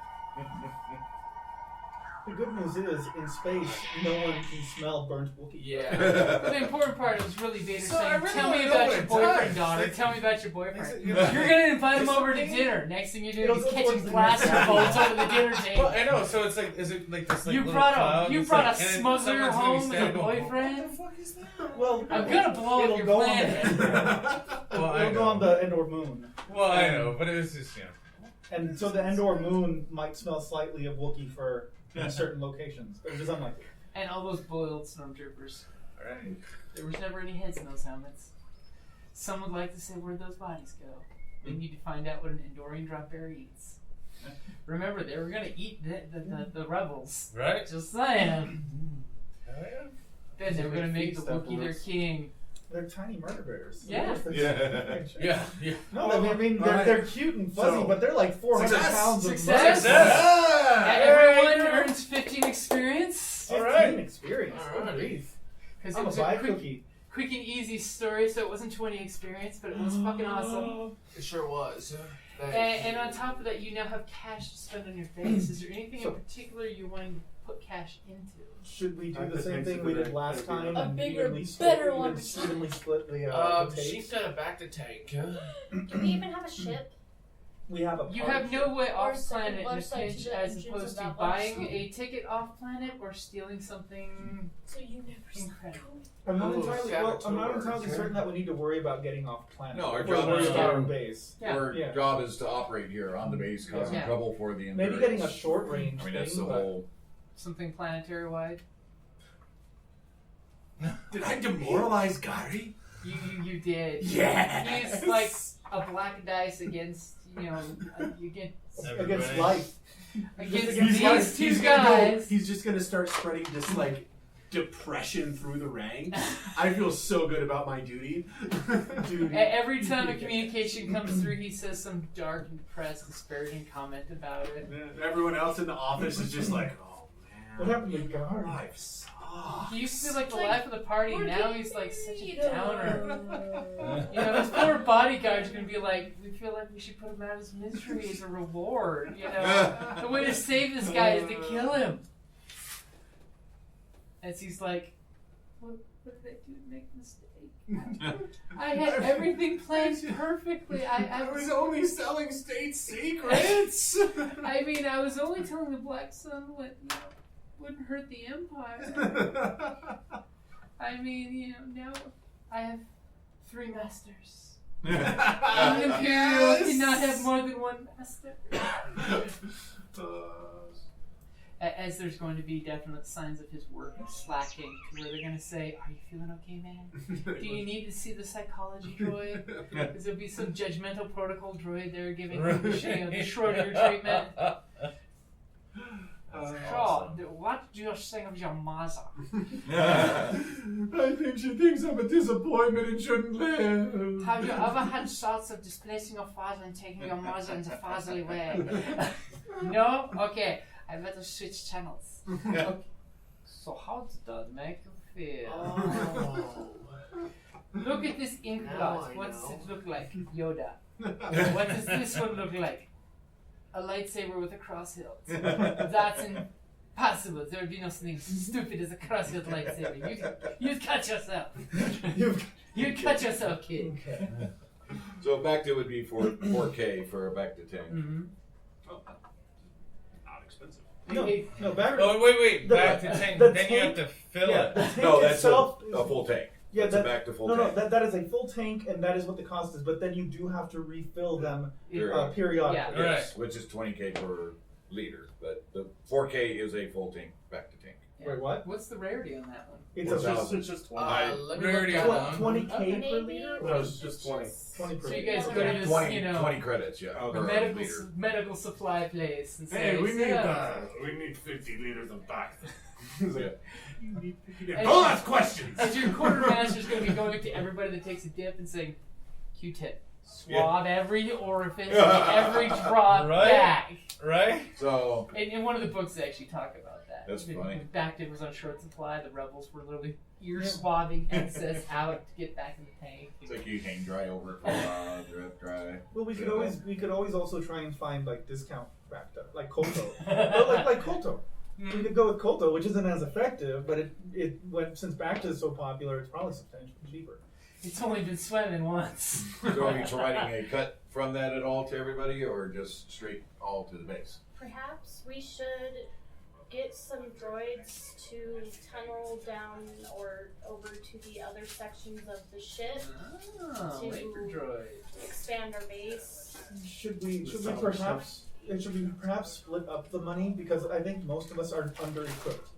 The good news is, in space, no one can smell burnt Wookiee. Yeah. But the important part was really Vader So I saying, really "Tell me wanna about know your what it boyfriend, does." daughter. Like- Tell me about your boyfriend. You're You're gonna invite him There's over to something- dinner. Next thing you do, It'll he's go catching towards the blaster next bolts over the dinner table. Well, I know. So it's like, is it like this? Like, You little brought cloud? a It's brought like, a and then smuggler someone's gonna be home as a standing going, boyfriend. What the fuck is that? Well, I'm gonna blow up it'll your go planet. Well, I It'll go know. on the Endor moon. Well, I know, but it was just And so the Endor moon might smell slightly of Wookiee fur in certain locations, but it is unlikely. And all those boiled stormtroopers. All right. There was never any heads in those helmets. Some would like to say where'd those bodies go. We need to find out what an Endorian drop bear eats. Remember, they were gonna eat the rebels. Right. Just saying. Oh, yeah. Then they were gonna make the Wookiee their king. They're tiny murder bears. Yeah. Yeah. No, I mean they're cute and fuzzy, So, but they're like 400 success! pounds of Success! muscle. And everyone earns 15 experience. All right. right. Experience. All right. Good grief. Because I'm it a was a buy quick, cookie. quick and easy story, so it wasn't 20 experience, but it was fucking awesome. It sure was. And on top of that, you now have cash to spend on your face. Is there anything in particular you want to put cash into? Should we do That the same makes thing it we good did last idea. time? A and bigger, evenly split- better one. Evenly split the She's tapes? got a back to tank. Do we even have a ship? We have a You part have no way Or off second planet in a website pinch to the as engines opposed of to that buying website. a ticket off planet or stealing something So you never incredible. I'm not Ooh, entirely saboteur. certain that we need to worry about getting off planet. No, our Or job worry is about our to- base. Yeah. Our Yeah. job is to operate here on the base, causing Yeah. trouble for the Imperial. Maybe getting a short range I mean, that's the thing, but whole. Something planetary wide. Did I demoralize Gary? You did. Yes! He's like a black dice against, you get against life. against against these two guys. He's just gonna start spreading this like depression through the ranks. I feel so good about my duty. Dude, Every time a communication comes through, he says some dark, depressed, disparaging comment about it. Everyone else in the office is just like, oh man. what happened to Gar? Life sucks. He used to be like the life of the party. Now he's like such a downer. Yeah. You know, his poor bodyguard's gonna be like, we feel like we should put him out of his misery as a reward. You know, the way to save this guy is to kill him. As he's like, what did I do to make a mistake? I had everything planned perfectly. I was only selling state secrets. I mean, I was only telling the Black Sun what, you know, wouldn't hurt the Empire. I mean, you know, now I have 3 masters. An Imperial cannot have more than 1 master. As there's going to be definite signs of his work slacking, where they're going to say, "Are you feeling okay, man? Do you need to see the psychology droid? Because there'll be some judgmental protocol droid there giving him the Schrodinger treatment." Awesome. What do you think of your mother? I think she thinks I'm a disappointment and shouldn't live. Have you ever had thoughts of displacing your father and taking your mother in the fatherly way? No? Okay. I better switch channels. Okay. So how did that make you feel? Oh. Look at this ink blot. What does it look like? Yoda. What does this one look like? A lightsaber with a cross hilt. That's impossible. There would be no something stupid as a cross hilt lightsaber. You'd cut yourself. You'd cut yourself, kid. Okay. So back to would be 4K for a back to tank. Mm-hmm. Not expensive. No, battery. Oh, wait. Back to tank. the Then you have tank- to fill Yeah, it. the tank No, that's itself a full tank. Yeah, That's a back to full tank. that is a full tank, and that is what the cost is. But then you do have to refill them periodically. Yeah. Yes, which is 20K per liter. But the 4K is a full tank back to tank. Yeah. Wait, what? What's the rarity on that one? It's just 20. Let me Rarity look that on up. 20K per Maybe liter. No, it's just 20. 20 per So you liter. guys go to this, 20, you know, 20 credits, yeah. Okay. per medical liter. medical supply place and say, Hey, we "Yeah." need 50 liters of back. Yeah. Don't ask questions. As your quartermaster's going to be going to everybody that takes a dip and saying, Q-tip, swab every orifice, every drop Right. back. Right? So, And in one of the books, they actually talk about that. That's When funny. Bacta was on short supply. The rebels were literally ear swabbing excess out to get back in the tank. it's like you hang dry over it for a while, drip dry. Well, we could always also try and find like discount backed up, like Kolto, or like Kolto. We could go with Kolto, which isn't as effective, but it went since Bacta is so popular, it's probably substantially cheaper. It's only been swimming once. So are you providing a cut from that at all to everybody, or just straight all to the base? Perhaps we should get some droids to tunnel down or over to the other sections of the ship Oh, to vapor droid. expand our base. Should we perhaps split up the money, because I think most of us are under equipped.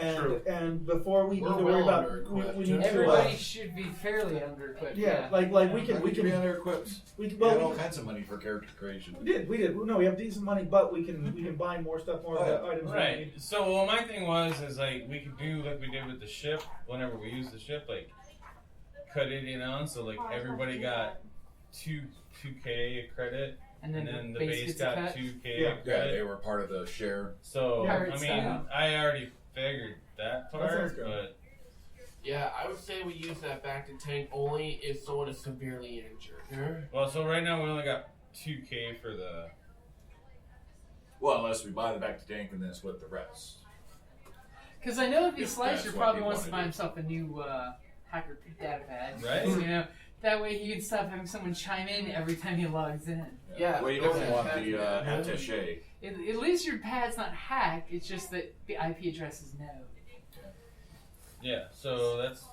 And before we need We're to worry well about under-equipped. we need to Everybody should be fairly under-equipped. yeah, like we can be under equipped. we We had all well kinds of money for character creation. we did no, we have decent money, but we can buy more stuff, more items we Right. need. So, well, my thing was like we could do like we did with the ship. Whenever we use the ship, like cut it in on, so like everybody got 2K credit, And then, the base base gets a got cut. 2K Yeah. Yeah, credit. they were part of the share. So Pirate I mean, style. I already figured that That sounds part, good. but Yeah, I would say we use that back to tank only if someone is severely injured. well, so right now we only got 2K for the. Well, unless we buy the back to tank and then split the rest. Because I know if If Slicer that's what probably you wants to wanna buy do. himself a new hacker data pad. Right. You know, that way he can stop having someone chime in every time he logs in. Yeah. Well, you there's definitely that want the back- attaché. At least your pad's not hacked. It's just that the IP address is no. Yeah, so that's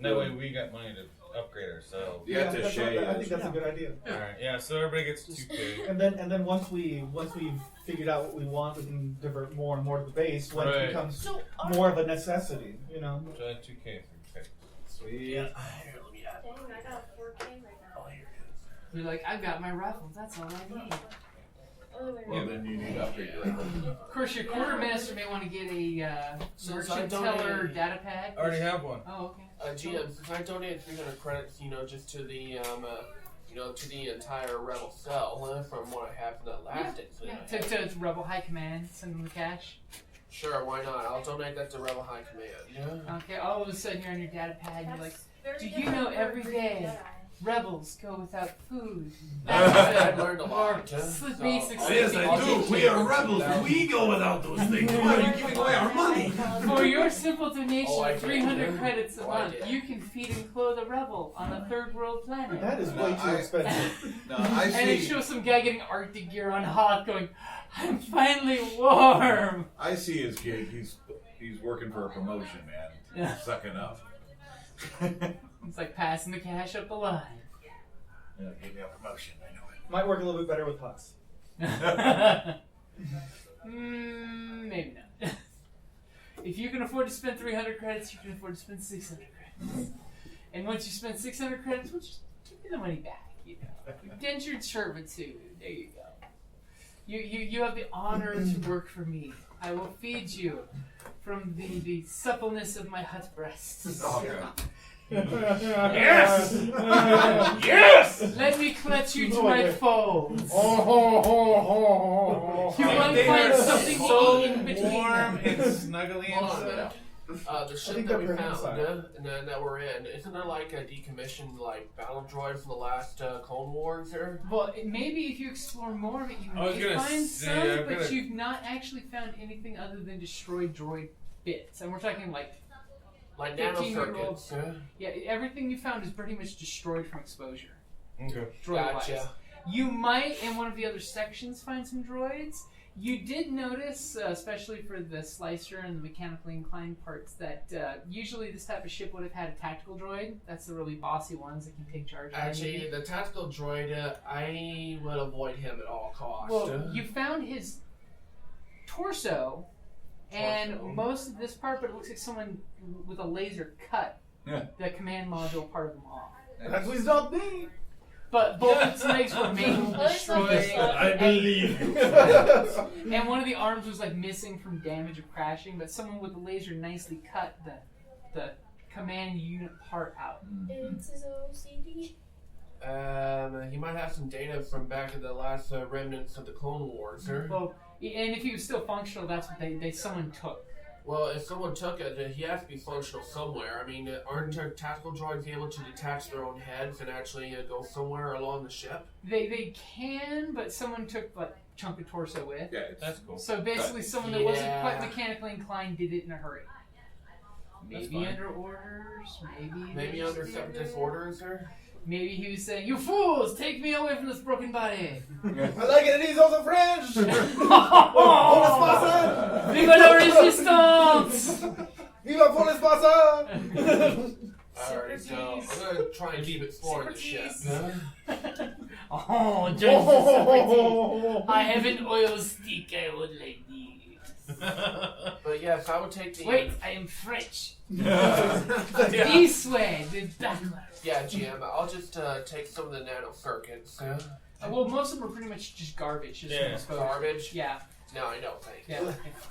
that way we got money to upgrade ourselves. The I think attaché that's a good idea. All right, yeah, so everybody gets 2K. And then once we've figured out what we want, we can divert more and more to the base when Right. it becomes So more of a necessity, you know. So I had 2K for K. Sweet. Yeah. Here, let me add. Dang, I got a 4K right now. Oh, here it You're like, I've got my rifle. That's all I need. Other way Well, around. then you need to upgrade your rifle. Of course, your quartermaster may want to get a Since merchant I teller donated- data pad. I already have one. Oh, okay. GM, since I donated 300 credits, just to the, to the entire Rebel cell from what I have from that last incident. Yeah, to Rebel High Command, send them the cash. Sure, why not? I'll donate that to Rebel High Command. Yeah. Okay, all of a sudden you're on your data pad and you're like, Very do you different know from every Jedi. day rebels go without food? I've learned a lot. Or So, basic Oh, yes, I do. We are rebels. We go without those things. Why are you giving away our money? For your simple donation Oh, I of 300 credits a Oh, I month, did. you can feed and clothe a rebel on a third world planet. That is way too expensive. No, I And it see. shows some guy getting Arctic gear on Hoth going, I'm finally warm. I see his gig. He's working for a promotion, man. Yeah. Sucking up. It's like passing the cash up the line. Yeah, give me a promotion. I know Might work a little bit better with Huts. Maybe not. If you can afford to spend 300 credits, you can afford to spend 600 credits. And once you spend 600 credits, we'll just give you the money back. You know, indentured servitude. There you go. You have the honor to work for me. I will feed you from the suppleness of my hut breasts. Oh, yeah. Yes! Yes! Let me clutch you to my folds. You won't find something so in between warm them. and snuggly Hold on a inside. minute. The ship think that they're we pretty found inside. and that we're in, isn't there like a decommissioned like battle droid from the last Clone Wars there? Well, maybe if you explore more of it, you I was may gonna find say, some, I'm but gonna- you've not actually found anything other than destroyed droid bits. And we're talking like, Like 15-year-old. nanocircuits. yeah, everything you found is pretty much destroyed from exposure. Okay. Droid-wise. Gotcha. You might, in one of the other sections, find some droids. You did notice, especially for the slicer and the mechanically inclined parts, that usually this type of ship would have had a tactical droid. That's the really bossy ones that can take charge of Actually, anything. the tactical droid, I would avoid him at all costs. Well, you found his torso and most of this part, but it looks like someone with a laser cut Yeah. the command module part of them off. Actually, it's not me. But both its legs were mainly destroyed. I believe you. And one of the arms was like missing from damage of crashing, but someone with a laser nicely cut the command unit part out. It's his OCD. He might have some data from back in the last remnants of the Clone Wars, sir. Well, and if he was still functional, that's what someone took. Well, if someone took it, he has to be functional somewhere. I mean, aren't tactical droids able to detach their own heads and actually go somewhere along the ship? They can, but someone took like chunk of torso with. Yeah, That's cool. So basically, someone that wasn't Yeah. quite mechanically inclined did it in a hurry. That's Maybe fine. under orders, maybe Maybe under separatist orders, sir? Maybe he was saying, "You fools, take me away from this broken body." I like it, and he's also French. Oh, Viva la resistance! Viva pour l'espace! Alright, so I'm gonna try and keep exploring the ship. Oh, just the separate. I have an oil stick I would like this. But yes, I would take the... Wait, I am French. This way, the backwards. Yeah, GM, I'll just take some of the nanocircuits. Well, most of them are pretty much just garbage. Just Yeah. from exposure. Garbage? Yeah. No, I don't think. Yeah.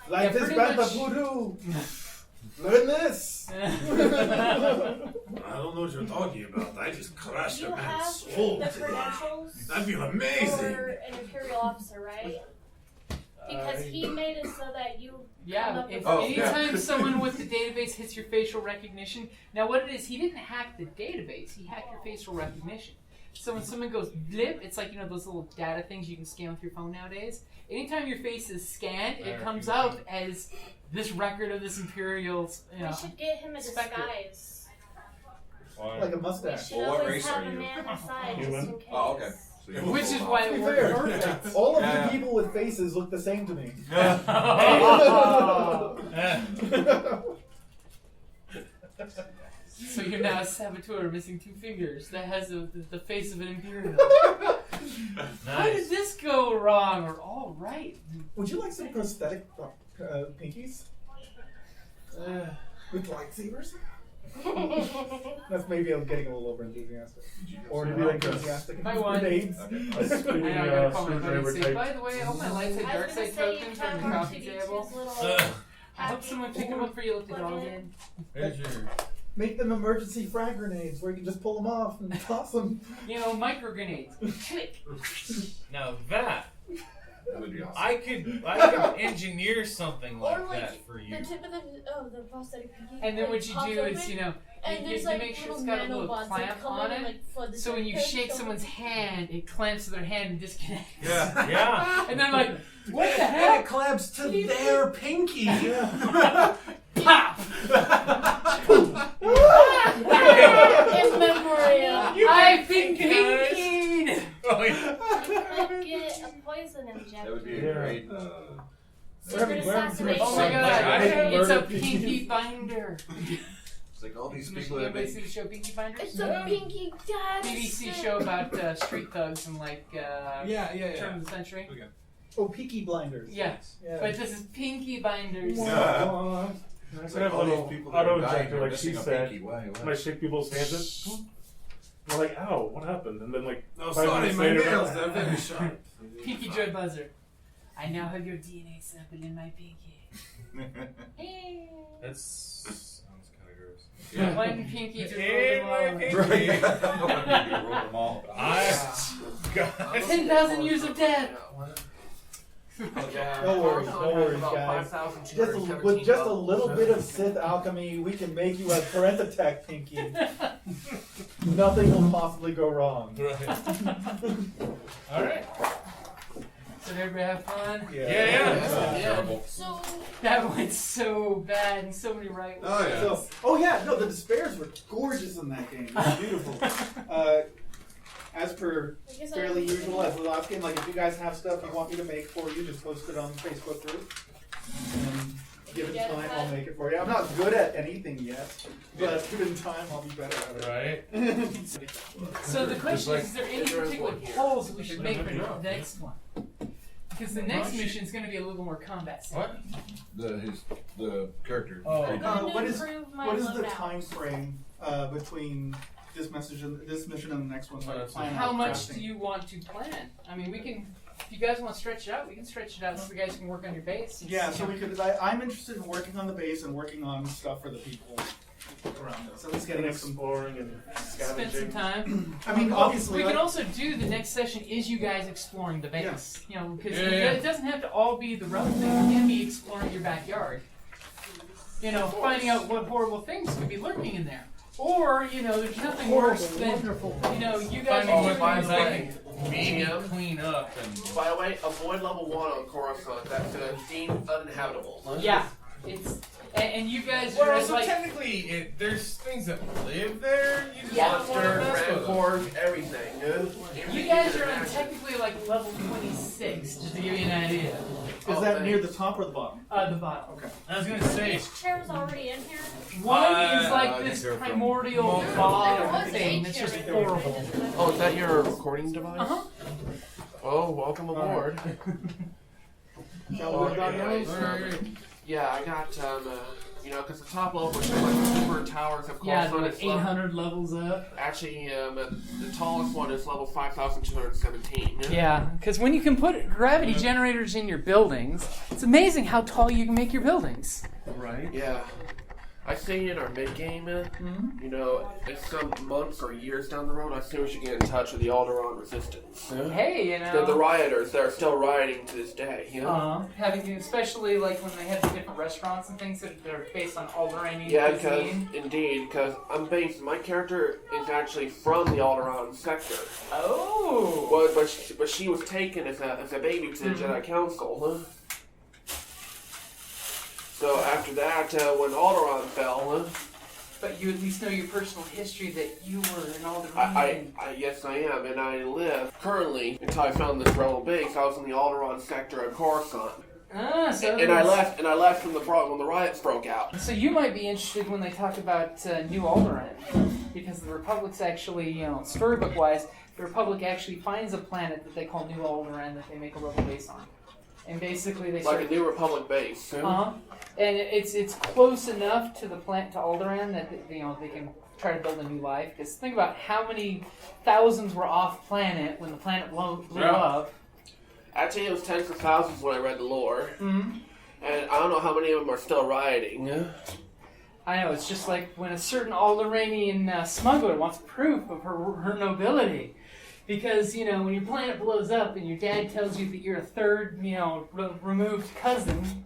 Like Yeah, this pretty band much. of voodoo. Learn this. I don't know what you're talking about. I just crushed You a man's have soul the today. credentials I feel amazing. for an Imperial officer, right? Because he made it so that you come Yeah, up if with anytime someone with the database hits your facial recognition, now what it is, he didn't hack the database, he hacked your facial recognition. So when someone goes blip, it's like, you know, those little data things you can scan with your phone nowadays. Anytime your face is scanned, it comes up as this record of this Imperial, you know. We should get him a Spectre. disguise. Like a We mustache. should Well, what always race have are a you? man aside Human? just in case. Oh, okay. So you Which is why To it be worked fair, perfect. all of Yeah. the people with faces look the same to me. So you're now a saboteur missing 2 fingers that has the face of an Imperial. How did Nice. this go wrong? Or all right? Would you like some prosthetic pinkies? With lightsabers? That's maybe I'm getting a little over enthusiastic. Or to be enthusiastic I won. grenades. I know, I gotta call my buddy and say, by the way, I hope my lights had I dark was gonna side say you tokens have on the coffee R2D2's table. little I hope someone pick them up for you like the dog did. There's your... Make them emergency frag grenades where you can just pull them off and toss them. You know, micro grenades. Click. Now that That would be awesome. I could engineer something like Or like that for you. the tip of the prosthetic pinky. And then what you pops do is, open, you know, and you there's to like make sure it's little got a little nanobots that clamp come on in and, it. like, flood the So when you surface, shake so- someone's hand, it clamps to their hand and disconnects. Yeah. Yeah. And they're like, what the And heck? it clamps to their pinky. Pop! In memoriam. I've been pinkied! Oh, yeah. Could get a poison injection. That would be a Yeah. great. Secret assassination. Oh my god, I have it's a murder pinky binder. It's like all these people Did that anybody make. see the show Pinky Binders? It's a pinky dad. BBC show about street thugs and like turn of the century. Okay. Oh, Peaky Blinders. Yeah. Yeah. But this is Pinky Binders. What? It's I have a all these little people that are dying, auto-injector, they're like she missing a said. pinky. Why? When I shake people's hands, they're like, ow, what happened? And then like, Oh, 5 sorry, minutes my later, nails, they're very sharp. Pinky Joy Buzzer. I now have your DNA sample in my pinky. That sounds kind of gross. Yeah. One pinky to Hey, roll my them pinky. Right. I want to roll them all. God. 10,000 years of death. No worries, guys. With just a little bit of Sith alchemy, we can make you a Parentatech Pinky. Nothing will possibly go wrong. All right. So did everybody have fun? Yeah. So That went so bad in so many right ways. Oh, yeah. So, no, the despairs were gorgeous in that game. It was beautiful. As per I guess fairly usual, as the last game, like if you guys have stuff you want me to make for you, just post it on the Facebook group. And give it time, I'll make it for you. I'm not good at anything yet, but given time, I'll be better at it. Right. So the question is there any particular polls that we should make for the next one? Because the next mission is going to be a little more combat centered. What? The character. Oh. What is the loadout. time frame between this mission and the next one? Like, plan How out much crafting? do you want to plan? I mean, we can. If you guys want to stretch it out, we can stretch it out so the guys can work on your base. Yeah, so we could. I'm interested in working on the base and working on stuff for the people around us. At least getting getting some. exploring and spend some scavenging. time. I mean, obviously, we like, can also do the next session is you guys exploring the base. You know, because Yeah. it doesn't have to all be the rough thing. It can be exploring your backyard. You know, finding out what horrible things could be lurking in there. Or, you know, there's nothing worse than, you know, you guys Finding are what doing things your I thing. can maybe clean up and. By the way, avoid level 1 on Coruscant. That's deemed uninhabitable. Yeah, it's and you guys Well, are so like technically, there's things that live there. You just Yeah. don't want to Monsters, mess with them. rancors, everything. you guys are on technically like level 26, just to give you an idea. is that near the top or the bottom? The bottom. Okay. I was gonna say. This chair's already in here. One is I like think this they're from primordial Multiple. There bog was thing a that's chair just in there. horrible. Oh, is that your recording device? Uh-huh. Oh, welcome aboard. Shall we go guys? Yeah, I got, because the top level is like the super towers of Yeah, Coruscant. they're like It's level- 800 levels up. Actually, the tallest one is level 5,217. Yeah, because when you can put gravity generators in your buildings, it's amazing how tall you can make your buildings. Right. Yeah. I say in our mid game, Mm-hmm. in some months or years down the road, I say we should get in touch with the Alderaan Resistance. Hey, you know. The rioters, they're still rioting to this day. You know? Having, especially like when they have the different restaurants and things that are based on Alderaan Yeah, cuisine. because I'm based. My character is actually from the Alderaan sector. Oh. Well, but she was taken as a baby to the Mm-hmm. Jedi Council. So after that, when Alderaan fell, But you at least know your personal history that you were an Alderaan. I yes I am, and I live currently until I found this rebel base. I was in the Alderaan sector of Coruscant, So and I left when the riots broke out. So you might be interested when they talk about New Alderaan, because the Republic's actually, storybook-wise, the Republic actually finds a planet that they call New Alderaan that they make a rebel base on, and basically they Like a New Republic base. And it's close enough to the planet to Alderaan that they can try to build a new life. Because think about how many thousands were off planet when the planet blew up. Actually, it was tens of thousands when I read the lore, and I don't know how many of them are still rioting. I know, it's just like when a certain Alderaanian smuggler wants proof of her nobility. Because, when your planet blows up and your dad tells you that you're a third, removed cousin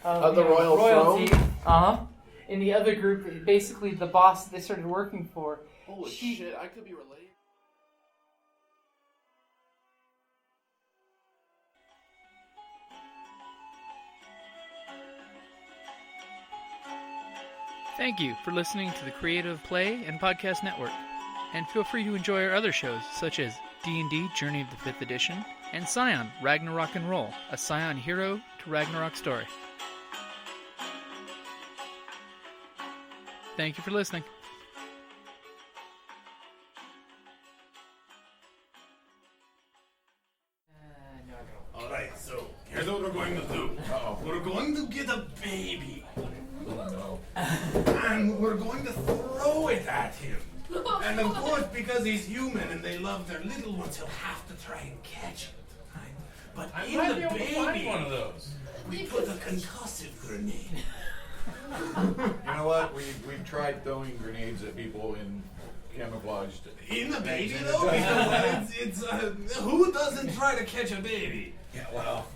of the royal royalty. throne? In the other group, basically the boss that they started working for. Holy shit, I could be related. Thank you for listening to the Creative Play and Podcast Network. And feel free to enjoy our other shows, such as D&D Journey of the 5th Edition and Scion Ragnarok and Roll, a Scion hero to Ragnarok story. Thank you for listening. Alright, so here's what we're going to do. We're going to get a baby. Oh, no. And we're going to throw it at him. And of course, because he's human and they love their little ones, he'll have to try and catch it. Right? But I in might the be able to find baby, one of those. we put a concussive grenade. You know what? We've tried throwing grenades at people in camouflaged. In the baby, things. though? Because it's who doesn't try to catch a baby? Yeah, well.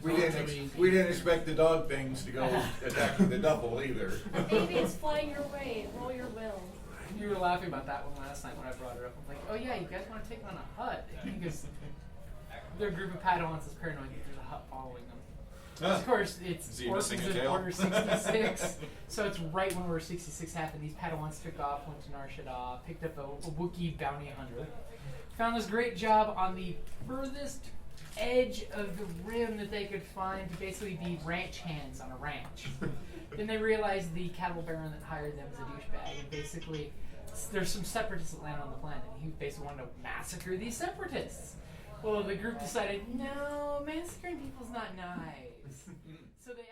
We didn't expect the dog things to go attacking the double either. A baby is flying your way. Roll your will. You were laughing about that one last night when I brought her up. I'm like, oh yeah, you guys want to take on a hut? Because their group of Padawans is paranoid that there's a hut following them. Of course, it's Orphans in Order 66, so it's right when Order 66 happened. These Padawans took off, went to Nar Shaddaa, picked up a Wookiee bounty hunter, found this great job on the furthest edge of the rim that they could find to basically be ranch hands on a ranch. Then they realized the cattle baron that hired them is a douchebag, and basically there's some separatists that land on the planet, and he basically wanted to massacre these separatists. Well, the group decided, no, massacring people's not nice. So they